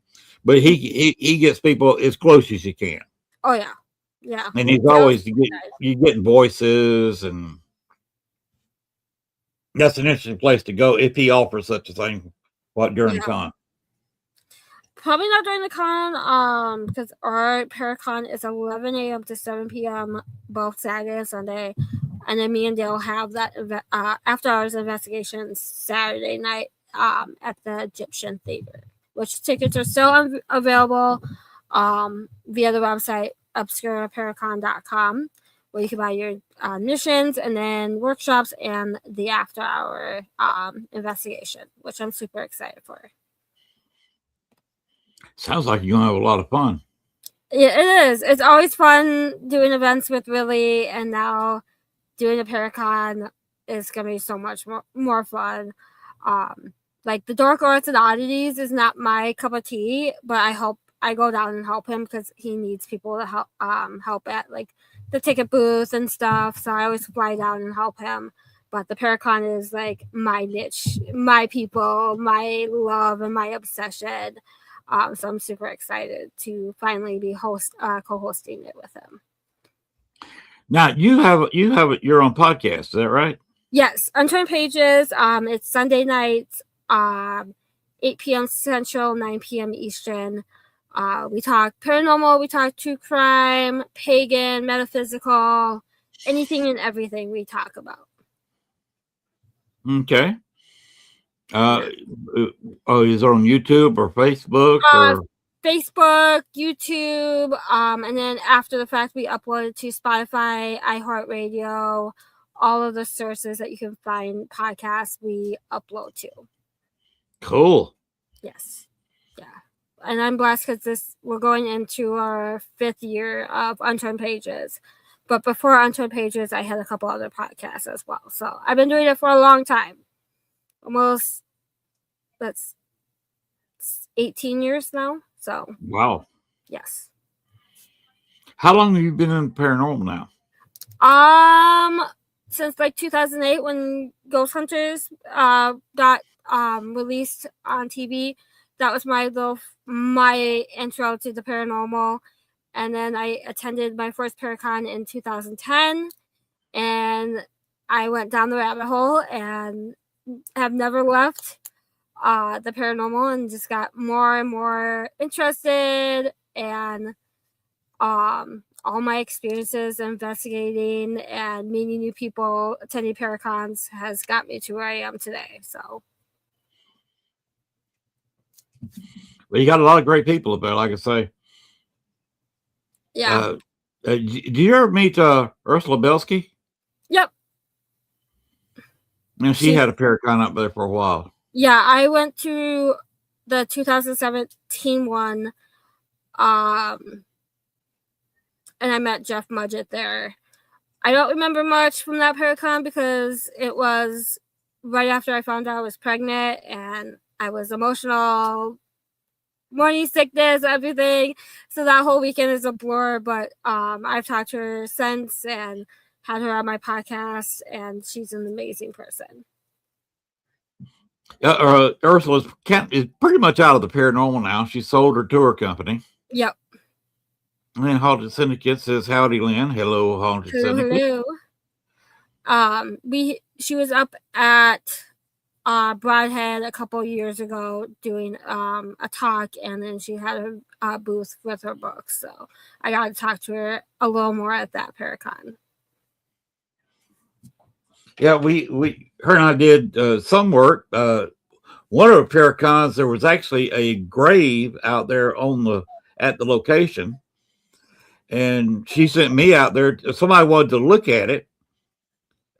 But he gets people as close as you can. Oh yeah. Yeah. And he's always you getting voices, and that's an interesting place to go if he offers such a thing. What during the con? Probably not during the con, because our Paracon is 11 a.m. to 7 p.m. both Saturday and Sunday, and then me and Dale have that after hours investigation Saturday night at the Egyptian Theater, which tickets are still available via the website obscuraparacon.com, where you can buy your missions and then workshops and the after hour investigation, which I'm super excited for. Sounds like you're gonna have a lot of fun. Yeah, it is. It's always fun doing events with Willie, and now doing a Paracon is gonna be so much more fun. Like the Dark Arts and Oddities is not my cup of tea, but I go down and help him because he needs people to help at like the ticket booth and stuff. So I always fly down and help him. But the Paracon is like my niche, my people, my love, and my obsession. So I'm super excited to finally be co-hosting it with him. Now you have your own podcast, is that right? Yes, Unturned Pages. It's Sunday nights, 8 p.m. Central, 9 p.m. Eastern. We talk paranormal, we talk true crime, pagan, metaphysical, anything and everything we talk about. Okay. Is it on YouTube or Facebook or Facebook, YouTube, and then after the fact we upload it to Spotify, iHeartRadio, all of the sources that you can find podcasts we upload to. Cool. Yes. Yeah. and I'm blessed because we're going into our 5th year of Unturned Pages. But before Unturned Pages, I had a couple other podcasts as well. So I've been doing it for a long time. Almost, that's 18 years now. So, Wow. yes. How long have you been in paranormal now? Since like 2008 when Ghost Hunters got released on TV. That was my intro to the paranormal. And then I attended my first Paracon in 2010, and I went down the rabbit hole and have never left the paranormal, and just got more and more interested. And all my experiences investigating and meeting new people, attending Paracons, has got me to where I am today. So, Well, you got a lot of great people up there, like I say. yeah. Do you ever meet Ursula Belsky? Yep. And she had a Paracon up there for a while. Yeah, I went to the 2017 one, and I met Jeff Mudgett there. I don't remember much from that Paracon because it was right after I found out I was pregnant, and I was emotional, morning sickness, everything. So that whole weekend is a blur, but I've talked to her since and had her on my podcast, and she's an amazing person. Ursula is pretty much out of the paranormal now. She sold her tour company. Yep. And then Haunted Syndicate says, "Howdy, Lynn." Hello, Haunted Syndicate. Hello. She was up at Broadhead a couple years ago doing a talk, and then she had a booth with her books. So I got to talk to her a little more at that Paracon. Yeah, her and I did some work. One of the Paracons, there was actually a grave out there at the location, and she sent me out there. Somebody wanted to look at it,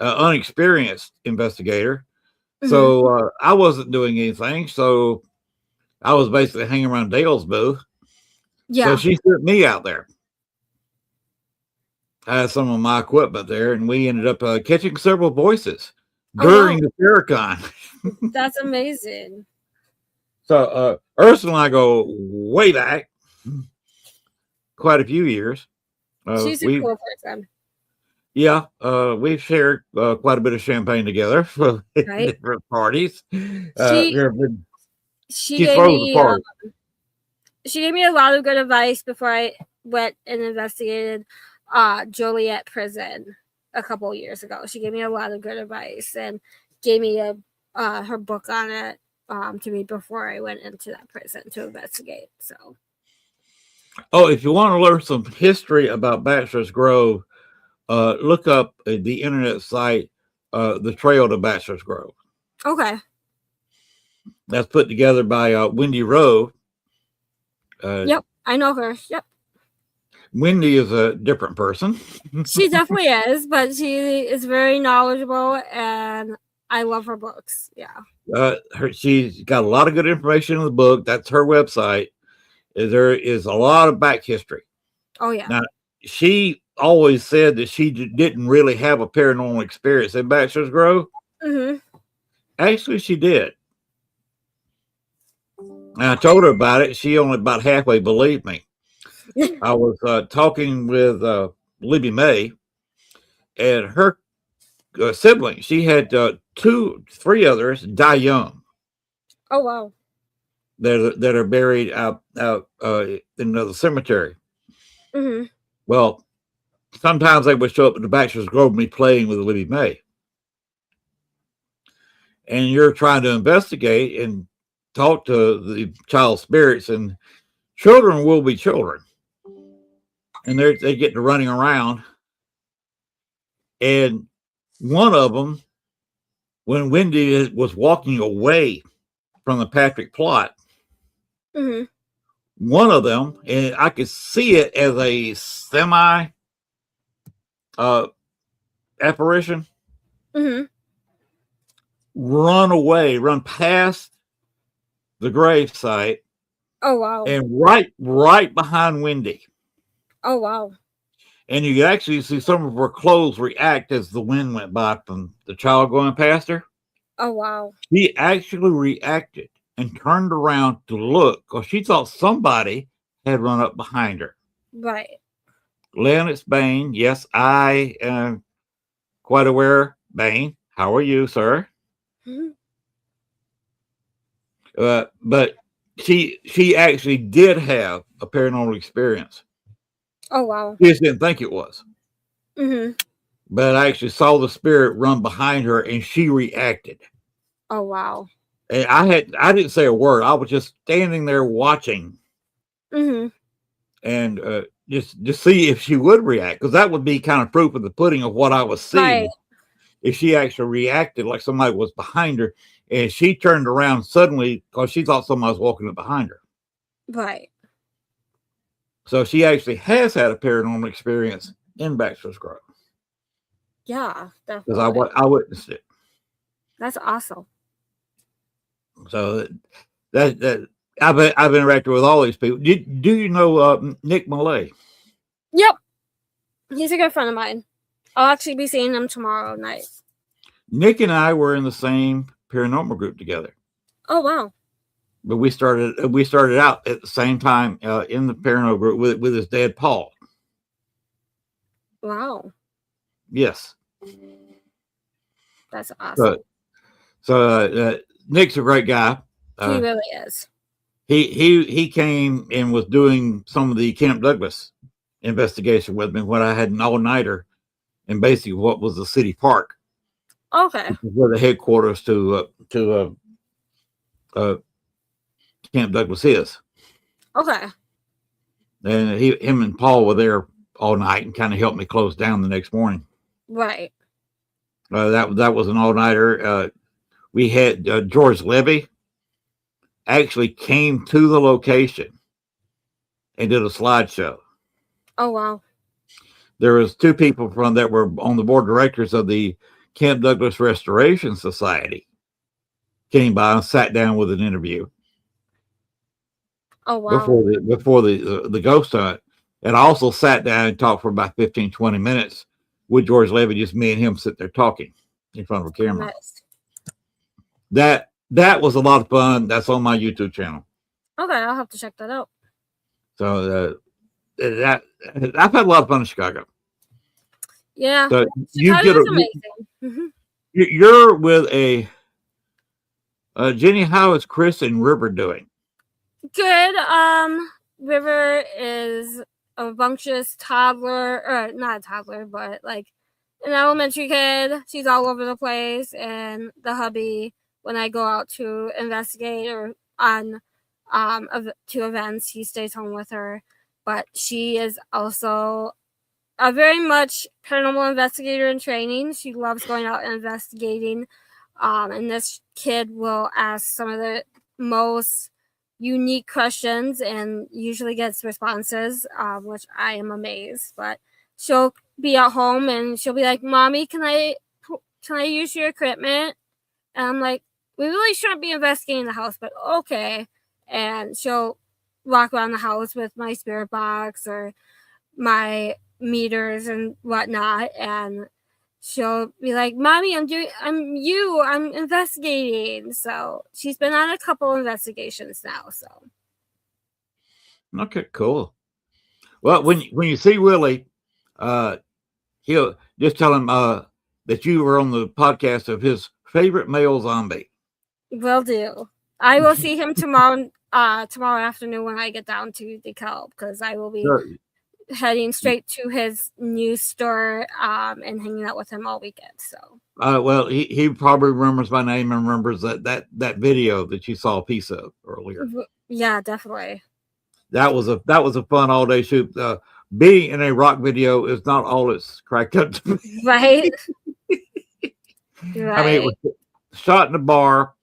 unexperienced investigator. Mm-hmm. So I wasn't doing anything. So I was basically hanging around Dale's booth. Yeah. So she sent me out there. I had some of my equipment there, and we ended up catching several voices during the Paracon. That's amazing. So Ursula and I go way back, quite a few years. She's a cool person. Yeah, we've shared quite a bit of champagne together for different parties. She gave me a lot of good advice before I went and investigated Joliet prison a couple years ago. She gave me a lot of good advice and gave me her book on it to read before I went into that prison to investigate. So, if you want to learn some history about Bachelor's Grove, look up the internet site, The Trail to Bachelor's Grove. Okay. That's put together by Wendy Rowe. Yep, I know her. Yep. Wendy is a different person. She definitely is, but she is very knowledgeable, and I love her books. Yeah. She's got a lot of good information in the book. That's her website. There is a lot of back history. Oh, yeah. Now, she always said that she didn't really have a paranormal experience in Bachelor's Grove. Mm-hmm. Actually, she did. And I told her about it. She only about halfway believed me. I was talking with Libby May and her siblings. She had 3 others die young. Oh, wow. That are buried out in the cemetery. Mm-hmm. Well, sometimes they would show up at the Bachelor's Grove, me playing with Libby May. And you're trying to investigate and talk to the child spirits, and children will be children. And they get to running around. And one of them, when Wendy was walking away from the Patrick plot, mm-hmm. One of them, and I could see it as a semi apparition, mm-hmm. Run past the grave site Oh wow. and right behind Wendy. Oh wow. And you could actually see some of her clothes react as the wind went by from the child going past her. Oh wow. She actually reacted and turned around to look because she thought somebody had run up behind her. Right. Len, it's Bain. Yes, I am quite aware. Bain, how are you, sir? Mhm. But she actually did have a paranormal experience. Oh wow. She just didn't think it was. Mhm. But I actually saw the spirit run behind her, and she reacted. Oh wow. And I didn't say a word. I was just standing there watching, Mhm. and just see if she would react, because that would be kind of proof of the pudding of what I was seeing. Right. If she actually reacted like somebody was behind her, and she turned around suddenly because she thought somebody was walking up behind her. Right. So she actually has had a paranormal experience in Baxter's Grove Yeah, because definitely. I witnessed it. That's awesome. So that I've interacted with all these people. Do you know Nick Millay? Yep. He's a good friend of mine. I'll actually be seeing him tomorrow night. Nick and I were in the same paranormal group together. Oh wow. But we started out at the same time in the paranormal group with his dad Paul. Wow. Yes. That's awesome. So Nick's a great guy. He really is. He came and was doing some of the Camp Douglas investigation with me when I had an all-nighter in basically what was the city park. Okay. Where the headquarters to Camp Douglas is. Okay. And him and Paul were there all night and kind of helped me close down the next morning. Right. That was an all-nighter. We had George Levy actually came to the location and did a slideshow. Oh wow. There was two people from that were on the board of directors of the Camp Douglas Restoration Society came by and sat down with an interview. Oh wow. Before the ghost hunt, and I also sat down and talked for about 15-20 minutes with George Levy, just me and him sitting there talking in front of a camera. Nice. That was a lot of fun. That's on my YouTube channel. Okay, I'll have to check that out. So that I've had a lot of fun in Chicago. Yeah. So Chicago's amazing. You're with a Jenny. How is Chris and River doing? Good. River is a rambunctious toddler, or not a toddler, but like an elementary kid. She's all over the place, and the hubby, when I go out to investigate or on to events, he stays home with her. But she is also a very much paranormal investigator in training. She loves going out and investigating. And this kid will ask some of the most unique questions and usually gets responses, which I am amazed. But she'll be at home and she'll be like, "Mommy, can I use your equipment?" And I'm like, "We really shouldn't be investigating the house, but okay." And she'll walk around the house with my spirit box or my meters and whatnot, and she'll be like, "Mommy, I'm investigating." So she's been on a couple investigations now. So Okay, cool. Well, when you see Willie, he'll just tell him that you were on the podcast of his favorite male zombie. will do. I will see him tomorrow afternoon when I get down to DeKalb, because I will be heading straight to his new store and hanging out with him all weekend. So well, he probably remembers my name and remembers that video that you saw a piece of earlier. Yeah, definitely. That was a fun all day shoot. Being in a rock video is not all it's cracked up to be. Right. Right. I mean, it was shot in a bar.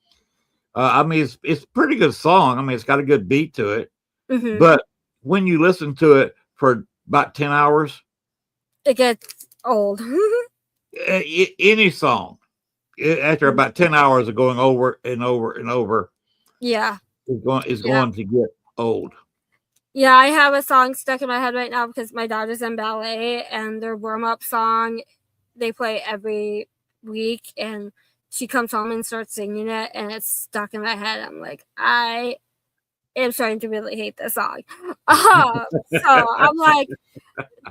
I mean, it's a pretty good song. I mean, it's got a good beat to it. Mm-hmm. But when you listen to it for about 10 hours, it gets old. Any song, after about 10 hours of going over and over and over, yeah, is going to get old. Yeah, I have a song stuck in my head right now because my daughter's in ballet, and their warm-up song, they play every week, and she comes home and starts singing it, and it's stuck in my head. I'm like, I am starting to really hate this song. So I'm like,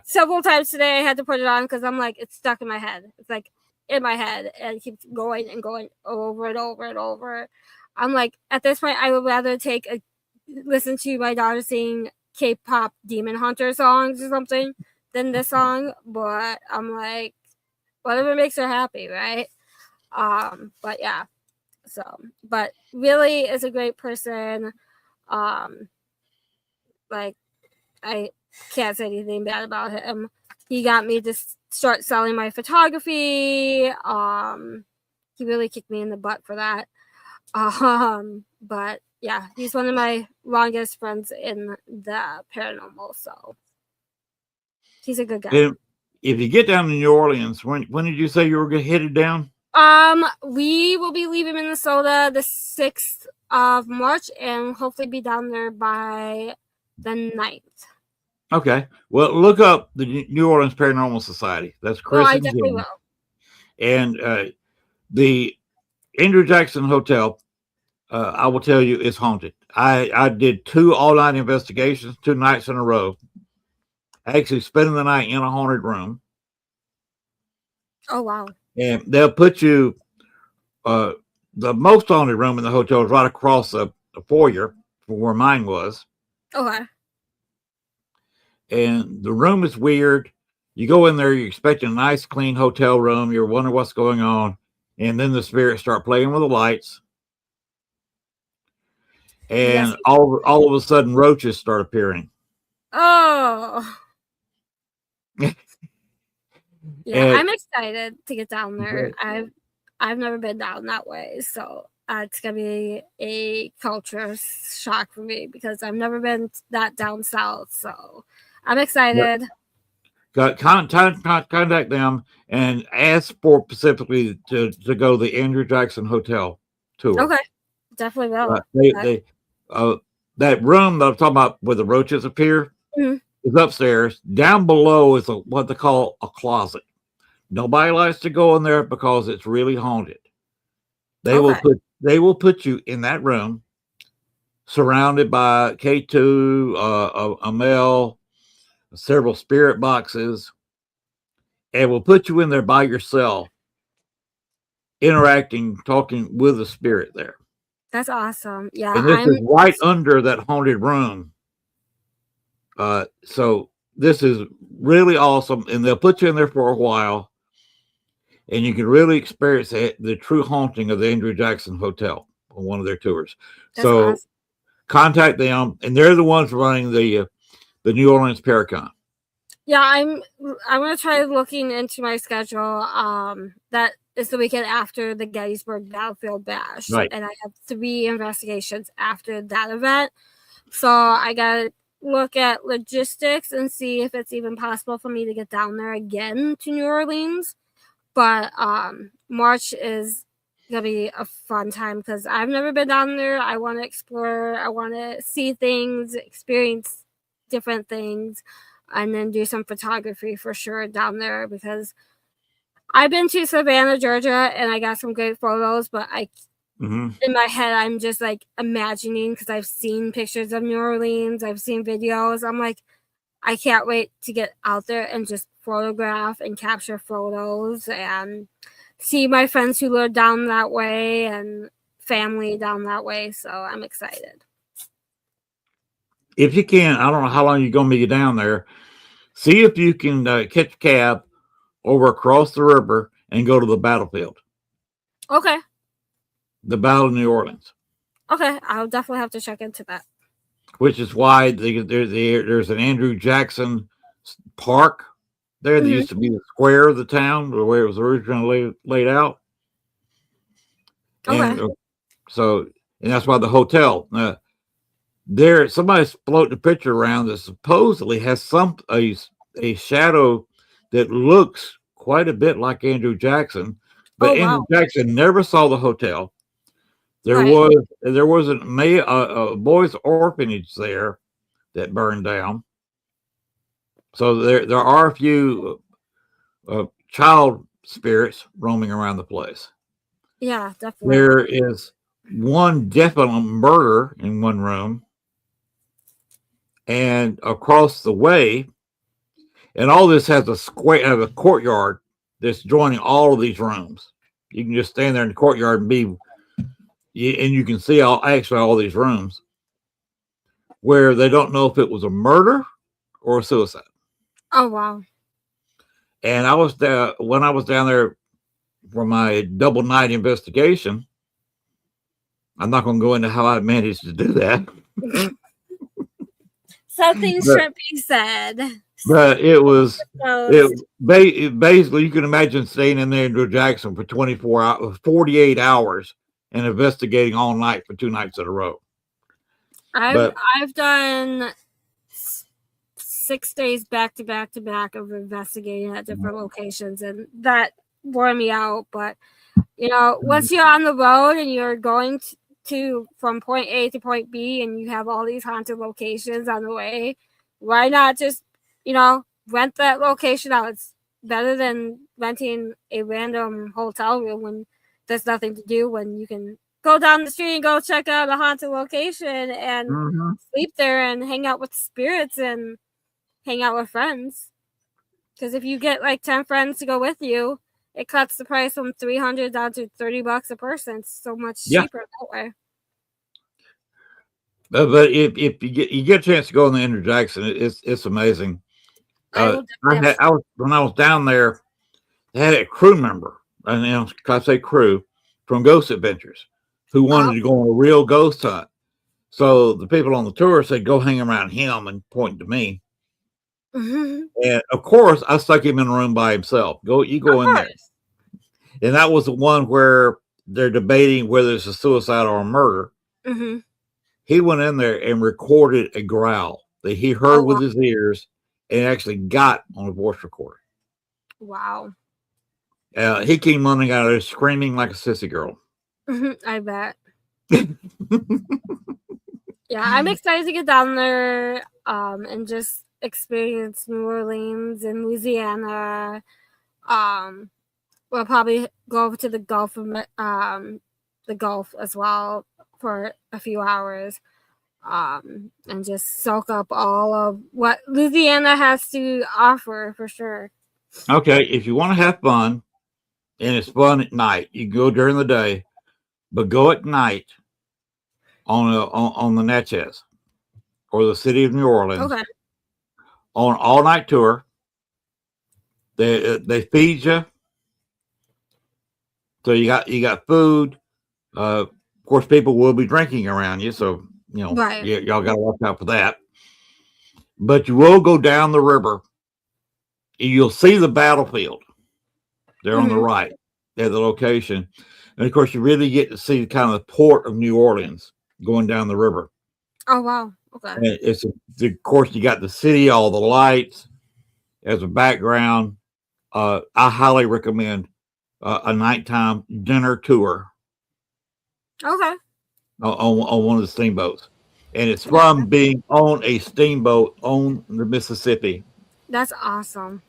several times today I had to put it on because I'm like, it's stuck in my head. It's like in my head, and it keeps going and going over and over and over. I'm like, at this point, I would rather listen to my daughter sing K-pop Demon Hunter songs or something than this song. But I'm like, whatever makes her happy, right? But yeah. So, but really is a great person. Like, I can't say anything bad about him. He got me to start selling my photography. He really kicked me in the butt for that. But yeah, he's one of my longest friends in the paranormal, so he's a good guy. And if you get down to New Orleans, when did you say you were headed down? We will be leaving Minnesota the 6th of March and hopefully be down there by the 9th. Okay. Well, look up the New Orleans Paranormal Society. That's Chris I and definitely Jim. will. And the Andrew Jackson Hotel, I will tell you, is haunted. I did 2 all-night investigations, 2 nights in a row. Actually spending the night in a haunted room. Oh, wow. And they'll put you, the most haunted room in the hotel is right across the foyer from where mine was. Okay. And the room is weird. You go in there, you're expecting a nice, clean hotel room. You're wondering what's going on. And then the spirits start playing with the lights. And Yes. all of a sudden, roaches start appearing. Oh. Yeah, And I'm excited to get down there. I've never been down that way, so it's gonna be a culture shock for me because I've never been that down south. So I'm excited. contact them and ask for specifically to go to the Andrew Jackson Hotel tour. Okay, definitely will. That room that I'm talking about where the roaches appear Mhm. is upstairs. Down below is what they call a closet. Nobody likes to go in there because it's really haunted. They will put you in that room, surrounded by K2, a male, several spirit boxes, and will put you in there by yourself, interacting, talking with the spirit there. That's awesome. Yeah, And this is right under that haunted room. So this is really awesome, and they'll put you in there for a while, and you can really experience the true haunting of the Andrew Jackson Hotel on one of their tours. That's awesome. Contact them, and they're the ones running the New Orleans Paracon. Yeah, I'm gonna try looking into my schedule. That is the weekend after the Gettysburg Battlefield Bash, Right. and I have 3 investigations after that event. So I gotta look at logistics and see if it's even possible for me to get down there again to New Orleans. But March is gonna be a fun time because I've never been down there. I want to explore. I want to see things, experience different things, and then do some photography for sure down there because I've been to Savannah, Georgia, and I got some great photos. But in my head, I'm just like imagining because I've seen pictures of New Orleans, I've seen videos. I'm like, I can't wait to get out there and just photograph and capture photos and see my friends who live down that way and family down that way. So I'm excited. If you can, I don't know how long you're going to be down there. See if you can catch a cab over across the river and go to the battlefield. Okay. The Battle of New Orleans. Okay, I'll definitely have to check into that. Which is why there's an Andrew Jackson Park there. There used to be the square of the town, the way it was originally laid out. Okay. And that's why the hotel. Somebody's floating a picture around that supposedly has a shadow that looks quite a bit like Andrew Jackson, but Andrew Jackson never saw the hotel. There Right. was a boys' orphanage there that burned down. So there are a few child spirits roaming around the place. Yeah, definitely. There is one definite murder in one room, and across the way, and all this has a courtyard that's joining all of these rooms. You can just stand there in the courtyard and you can see all these rooms where they don't know if it was a murder or a suicide. Oh wow. And I was there when I was down there for my double night investigation. I'm not going to go into how I managed to do that. Something But- shouldn't be said. But it was So, basically you can imagine staying in there in New Jackson for 48 hours and investigating all night for 2 nights in a row. I've done 6 days back to back to back of investigating at different locations, and that wore me out. But once you're on the road and you're going to from point A to point B, and you have all these haunted locations on the way, why not just rent that location out? It's better than renting a random hotel room when there's nothing to do, when you can go down the street and go check out a haunted location and sleep there and hang out with spirits and hang out with friends. Because if you get like 10 friends to go with you, it cuts the price from $300 down to $30 a person. It's so much cheaper that way. But if you get a chance to go in the Inner Jackson, it's amazing. When I was down there, they had a crew member, and I say crew, from Ghost Adventures, who wanted to go on a real ghost hunt. So the people on the tour said, "Go hang around him," and point to me. And of course, I stuck him in a room by himself. You go in there, and that was the one where they're debating whether it's a suicide or a murder. He went in there and recorded a growl that he heard with his ears, and actually got on a voice recorder. Wow. He came running out of there screaming like a sissy girl. I bet. Yeah, I'm excited to get down there and just experience New Orleans and Louisiana. We'll probably go over to the Gulf as well for a few hours. And just soak up all of what Louisiana has to offer for sure. Okay, if you want to have fun, and it's fun at night, you go during the day, but go at night on the Natchez or the city of New Orleans. Okay. On an all-night tour. They feed you, so you got food. Of course, people will be drinking around you, so y'all got to watch out for that. But you will go down the river. You'll see the battlefield there on the right at the location. And of course, you really get to see kind of the port of New Orleans going down the river. Oh, wow. Okay. And of course, you got the city, all the lights as a background. I highly recommend a nighttime dinner tour. Okay. On one of the steamboats. And it's from being on a steamboat on the Mississippi. That's awesome.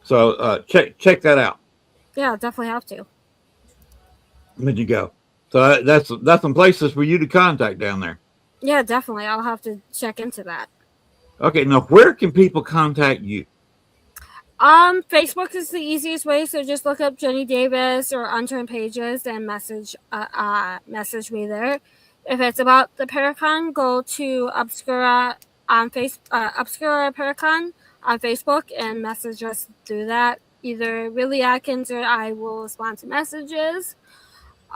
So check that out. Yeah, definitely have to. Where'd you go? So that's some places for you to contact down there. Yeah, definitely. I'll have to check into that. Okay, now where can people contact you? Facebook is the easiest way. So just look up Jenny Davis or Unturned pages and message me there. If it's about the Paracon, go to Obscura Obscura Paracon on Facebook and message us through that. Either Willie Atkins or I will respond to messages.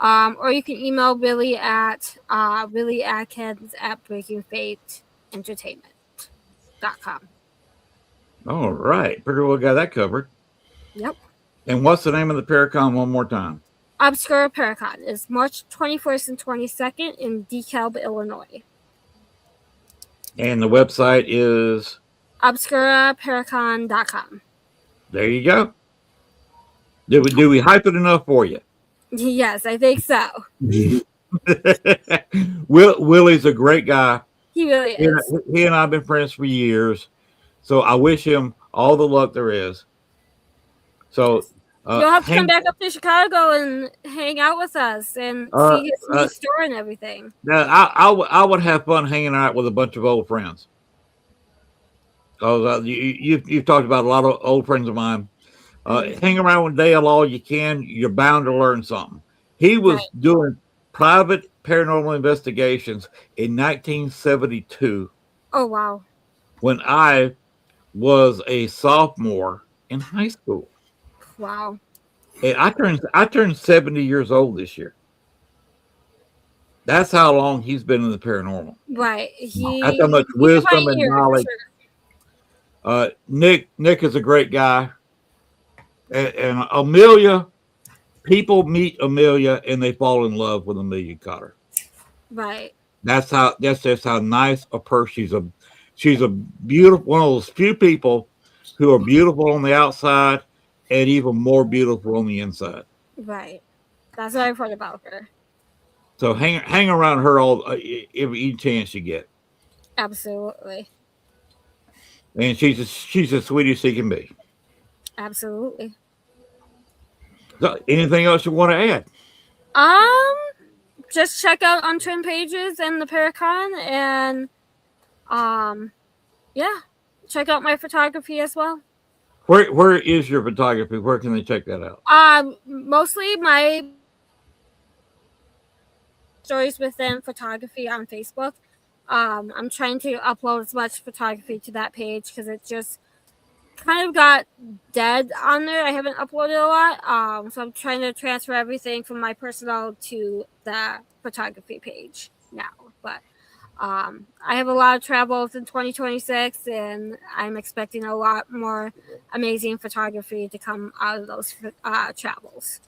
Or you can email Willie at WillieAtkins@BreakingFateEntertainment.com. All right. Pretty well got that covered. Yep. And what's the name of the Paracon one more time? Obscura Paracon is March 21st and 22nd in DeKalb, Illinois. And the website is? ObscuraParacon.com. There you go. Do we hype it enough for you? Yes, I think so. Willie's a great guy. He really is. He and I have been friends for years. So I wish him all the luck there is. So You'll have to come back up to Chicago and hang out with us and see his new store and everything. Now, I would have fun hanging out with a bunch of old friends. You've talked about a lot of old friends of mine. Hang around with Dale all you can. You're bound to learn something. He was doing private paranormal investigations in 1972. Oh, wow. When I was a sophomore in high school. Wow. And I turned 70 years old this year. That's how long he's been in the paranormal. Right. That's how much wisdom and knowledge. Sure. Nick is a great guy. And Amelia, people meet Amelia and they fall in love with Amelia Cotter. Right. That's just how nice a person. She's a beautiful, one of those few people who are beautiful on the outside and even more beautiful on the inside. Right. That's what I've heard about her. So hang around her every chance you get. Absolutely. And she's as sweet as she can be. Absolutely. So anything else you want to add? Just check out Unturned pages and the Paracon, and yeah, check out my photography as well. Where is your photography? Where can they check that out? Mostly my stories within photography on Facebook. I'm trying to upload as much photography to that page because it just kind of got dead on there. I haven't uploaded a lot. So I'm trying to transfer everything from my personal to the photography page now. But I have a lot of travels in 2026, and I'm expecting a lot more amazing photography to come out of those travels.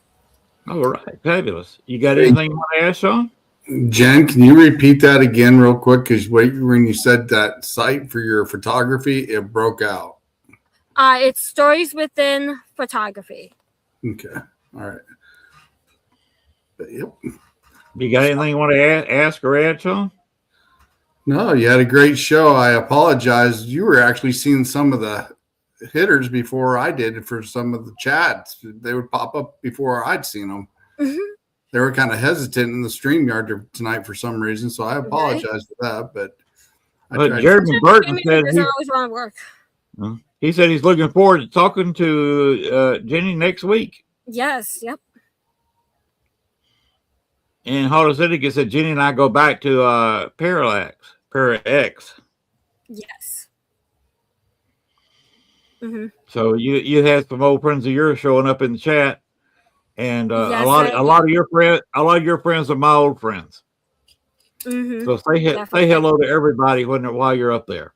All right, fabulous. You got anything you want to add, Sean? Jen, can you repeat that again real quick? Because when you said that site for your photography, it broke out. It's Stories Within Photography. Okay. All right. Yep. You got anything you want to ask or add, Sean? No, you had a great show. I apologize. You were actually seeing some of the hitters before I did for some of the chats. They would pop up before I'd seen them. Mm-hmm. They were kind of hesitant in the StreamYard tonight for some reason, so I apologize for that. But Jeremy Burton said he always want to work. He said he's looking forward to talking to Jenny next week. Yes. Yep. And Hollis City said Jenny and I go back to Parax. Yes. Mm-hmm. So you had some old friends of yours showing up in the chat, and yes, a lot of your friends are my old friends. Mm-hmm. So say hello to everybody while you're up there.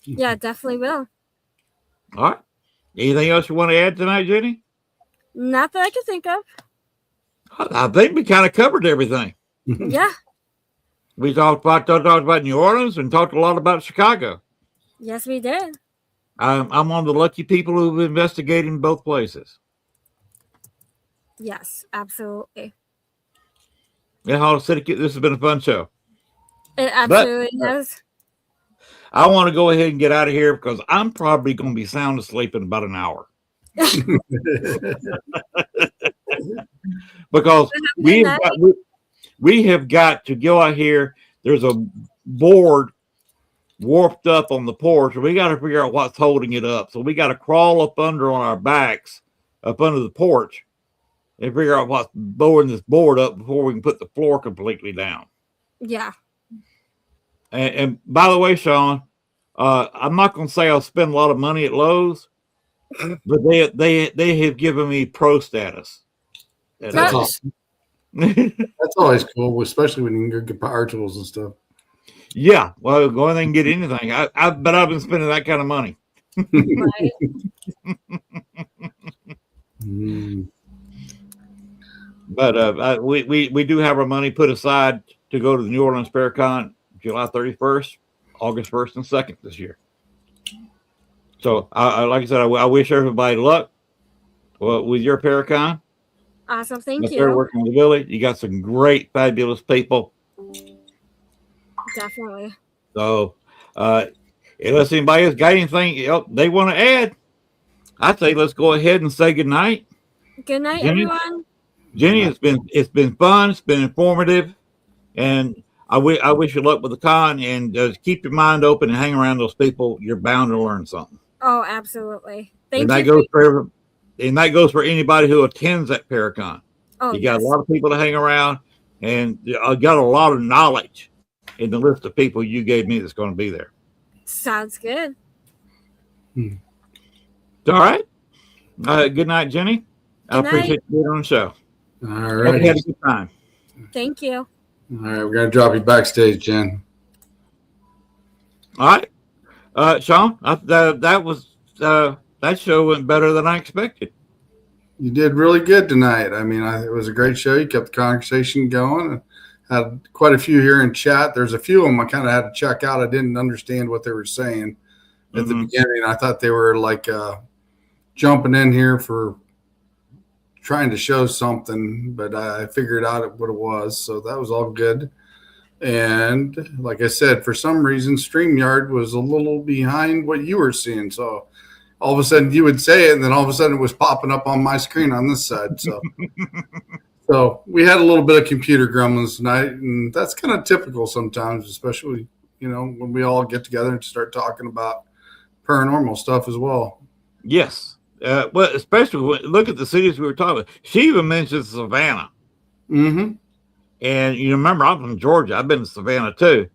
Yeah, definitely will. All right. Anything else you want to add tonight, Jenny? Not that I can think of. I think we kind of covered everything. Yeah. We talked about New Orleans and talked a lot about Chicago. Yes, we did. I'm one of the lucky people who've investigated in both places. Yes, absolutely. Yeah, Hollis City, this has been a fun show. It absolutely has. I want to go ahead and get out of here because I'm probably going to be sound asleep in about an hour. Because we have got to go out here. There's a board warped up on the porch, and we got to figure out what's holding it up. So we got to crawl up under on our backs up under the porch and figure out what's blowing this board up before we can put the floor completely down. Yeah. And by the way, Sean, I'm not going to say I'll spend a lot of money at Lowe's, but they have given me pro status. That's awesome. That's always cool, especially when you can get power tools and stuff. Yeah, well, go in there and get anything. But I've been spending that kind of money. Right. But we do have our money put aside to go to the New Orleans Paracon July 31st, August 1st, and 2nd this year. So, like I said, I wish everybody luck with your Paracon. Awesome. Thank Up there you. working with Willie. You got some great, fabulous people. Definitely. So, unless anybody else got anything they want to add, I say let's go ahead and say good night. Good night, Jenny? everyone. Jenny, it's been fun. It's been informative, and I wish you luck with the con. And keep your mind open and hang around those people. You're bound to learn something. Oh, absolutely. And Thank that you. goes for anybody who attends that Paracon. Oh, You got yes. a lot of people to hang around, and I got a lot of knowledge in the list of people you gave me that's going to be there. Sounds good. All right. Good night, Jenny. I Good night. appreciate you being on the show. All Hope right. you had a good time. Thank you. All right. We're going to drop you backstage, Jen. All right. Sean, that show went better than I expected. You did really good tonight. I mean, it was a great show. You kept the conversation going. Had quite a few here in chat. There's a few of them I kind of had to check out. I didn't understand what they were saying at the beginning. I thought they were like jumping in here for trying to show something, but I figured out what it was. So that was all good. And like I said, for some reason, StreamYard was a little behind what you were seeing. So all of a sudden you would say it, and then all of a sudden it was popping up on my screen on this side. So, so we had a little bit of computer gremlins tonight, and that's kind of typical sometimes, especially, when we all get together and start talking about paranormal stuff as well. Yes. Well, especially look at the cities we were talking about. She even mentioned Savannah. Mm-hmm. And you remember, I'm from Georgia. I've been to Savannah too.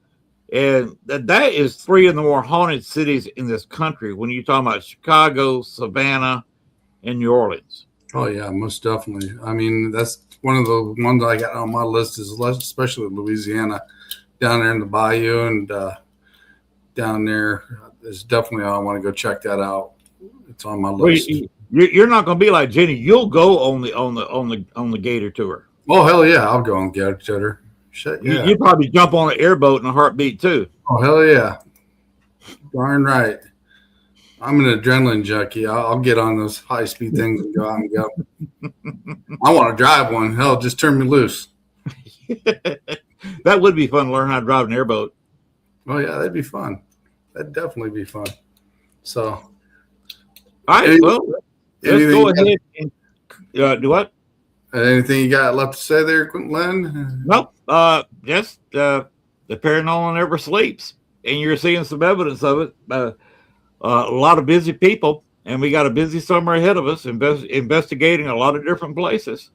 And that is 3 of the more haunted cities in this country when you're talking about Chicago, Savannah, and New Orleans. Oh, yeah, most definitely. I mean, that's one of the ones I got on my list, is especially Louisiana, down there in the bayou, and down there is definitely, I want to go check that out. It's on my list. Well, you're not going to be like Jenny. You'll go on the Gator tour. Oh, hell yeah, I'll go on Gator tour. Shit, yeah. You probably jump on an airboat in a heartbeat too. Oh, hell yeah. Darn right. I'm an adrenaline junkie. I'll get on those high-speed things and go out and go. I want to drive one. Hell, just turn me loose. That would be fun to learn how to drive an airboat. Oh, yeah, that'd be fun. That'd definitely be fun. So. All right, well, let's go ahead and do what? Anything you got left to say there, Len? Nope. Just the paranormal never sleeps, and you're seeing some evidence of it. A lot of busy people, and we got a busy summer ahead of us, investigating a lot of different places.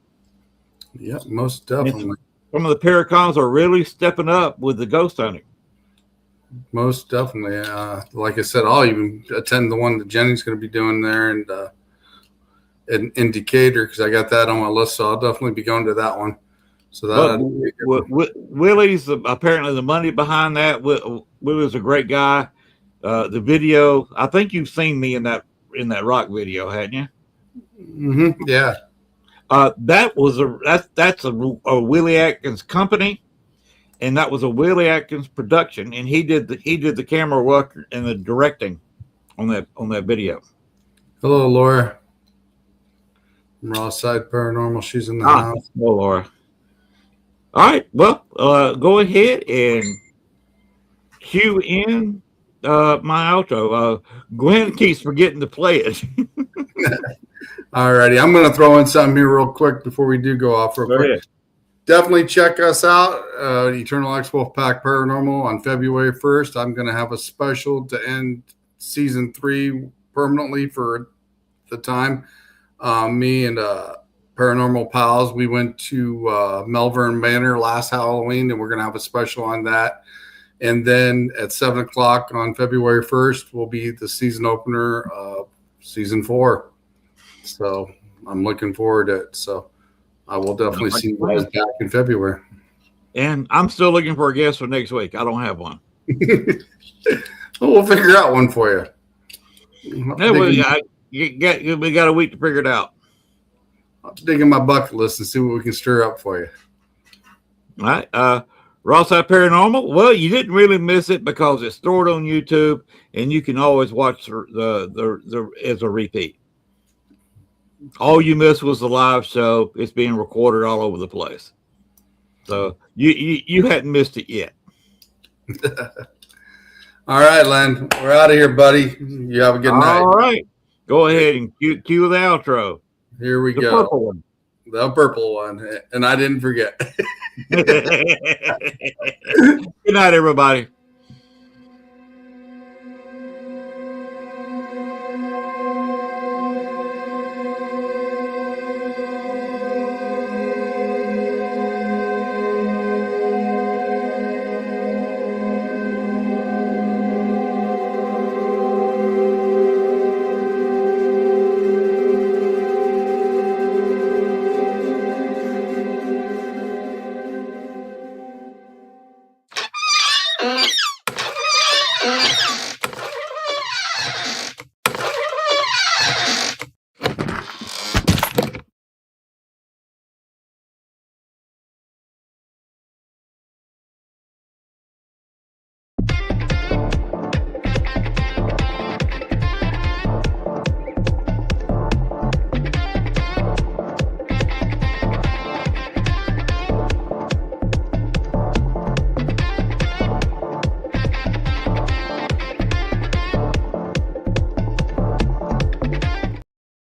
Yeah, most definitely. Some of the Paracons are really stepping up with the ghost hunting. Most definitely. Like I said, I'll even attend the one that Jenny's going to be doing there, and in Decatur, because I got that on my list, so I'll definitely be going to that one. So that Willie's apparently the money behind that. Willie's a great guy. The video, I think you've seen me in that rock video, hadn't you? Mm-hmm. Yeah. That's a Willie Atkins company, and that was a Willie Atkins production, and he did the camera work and the directing on that video. Hello, Laura. Raw Side Paranormal. She's in the house. Hello, Laura. All right. Well, go ahead and cue in my outro. Gwen keeps forgetting to play it. All righty. I'm going to throw in something here real quick before we do go off real quick. Ahead. Definitely check us out, Eternal X Wolfpack Paranormal, on February 1st. I'm going to have a special to end season 3 permanently for the time. Me and Paranormal Pals, we went to Melbourne Manor last Halloween, and we're going to have a special on that. And then at 7 o'clock on February 1st will be the season opener of season 4. So I'm looking forward to it. So I will definitely see you guys back in February. And I'm still looking for a guest for next week. I don't have one. We'll figure out one for you. We got a week to figure it out. I'll dig in my bucket list and see what we can stir up for you. All right. Rawside Paranormal. Well, you didn't really miss it because it's stored on YouTube, and you can always watch the as a repeat. All you missed was the live show. It's being recorded all over the place. So you hadn't missed it yet. All right, Len. We're out of here, buddy. You have a good night. All right. Go ahead and cue the outro. Here we The go. purple one. The purple one. And I didn't forget. Good night, everybody.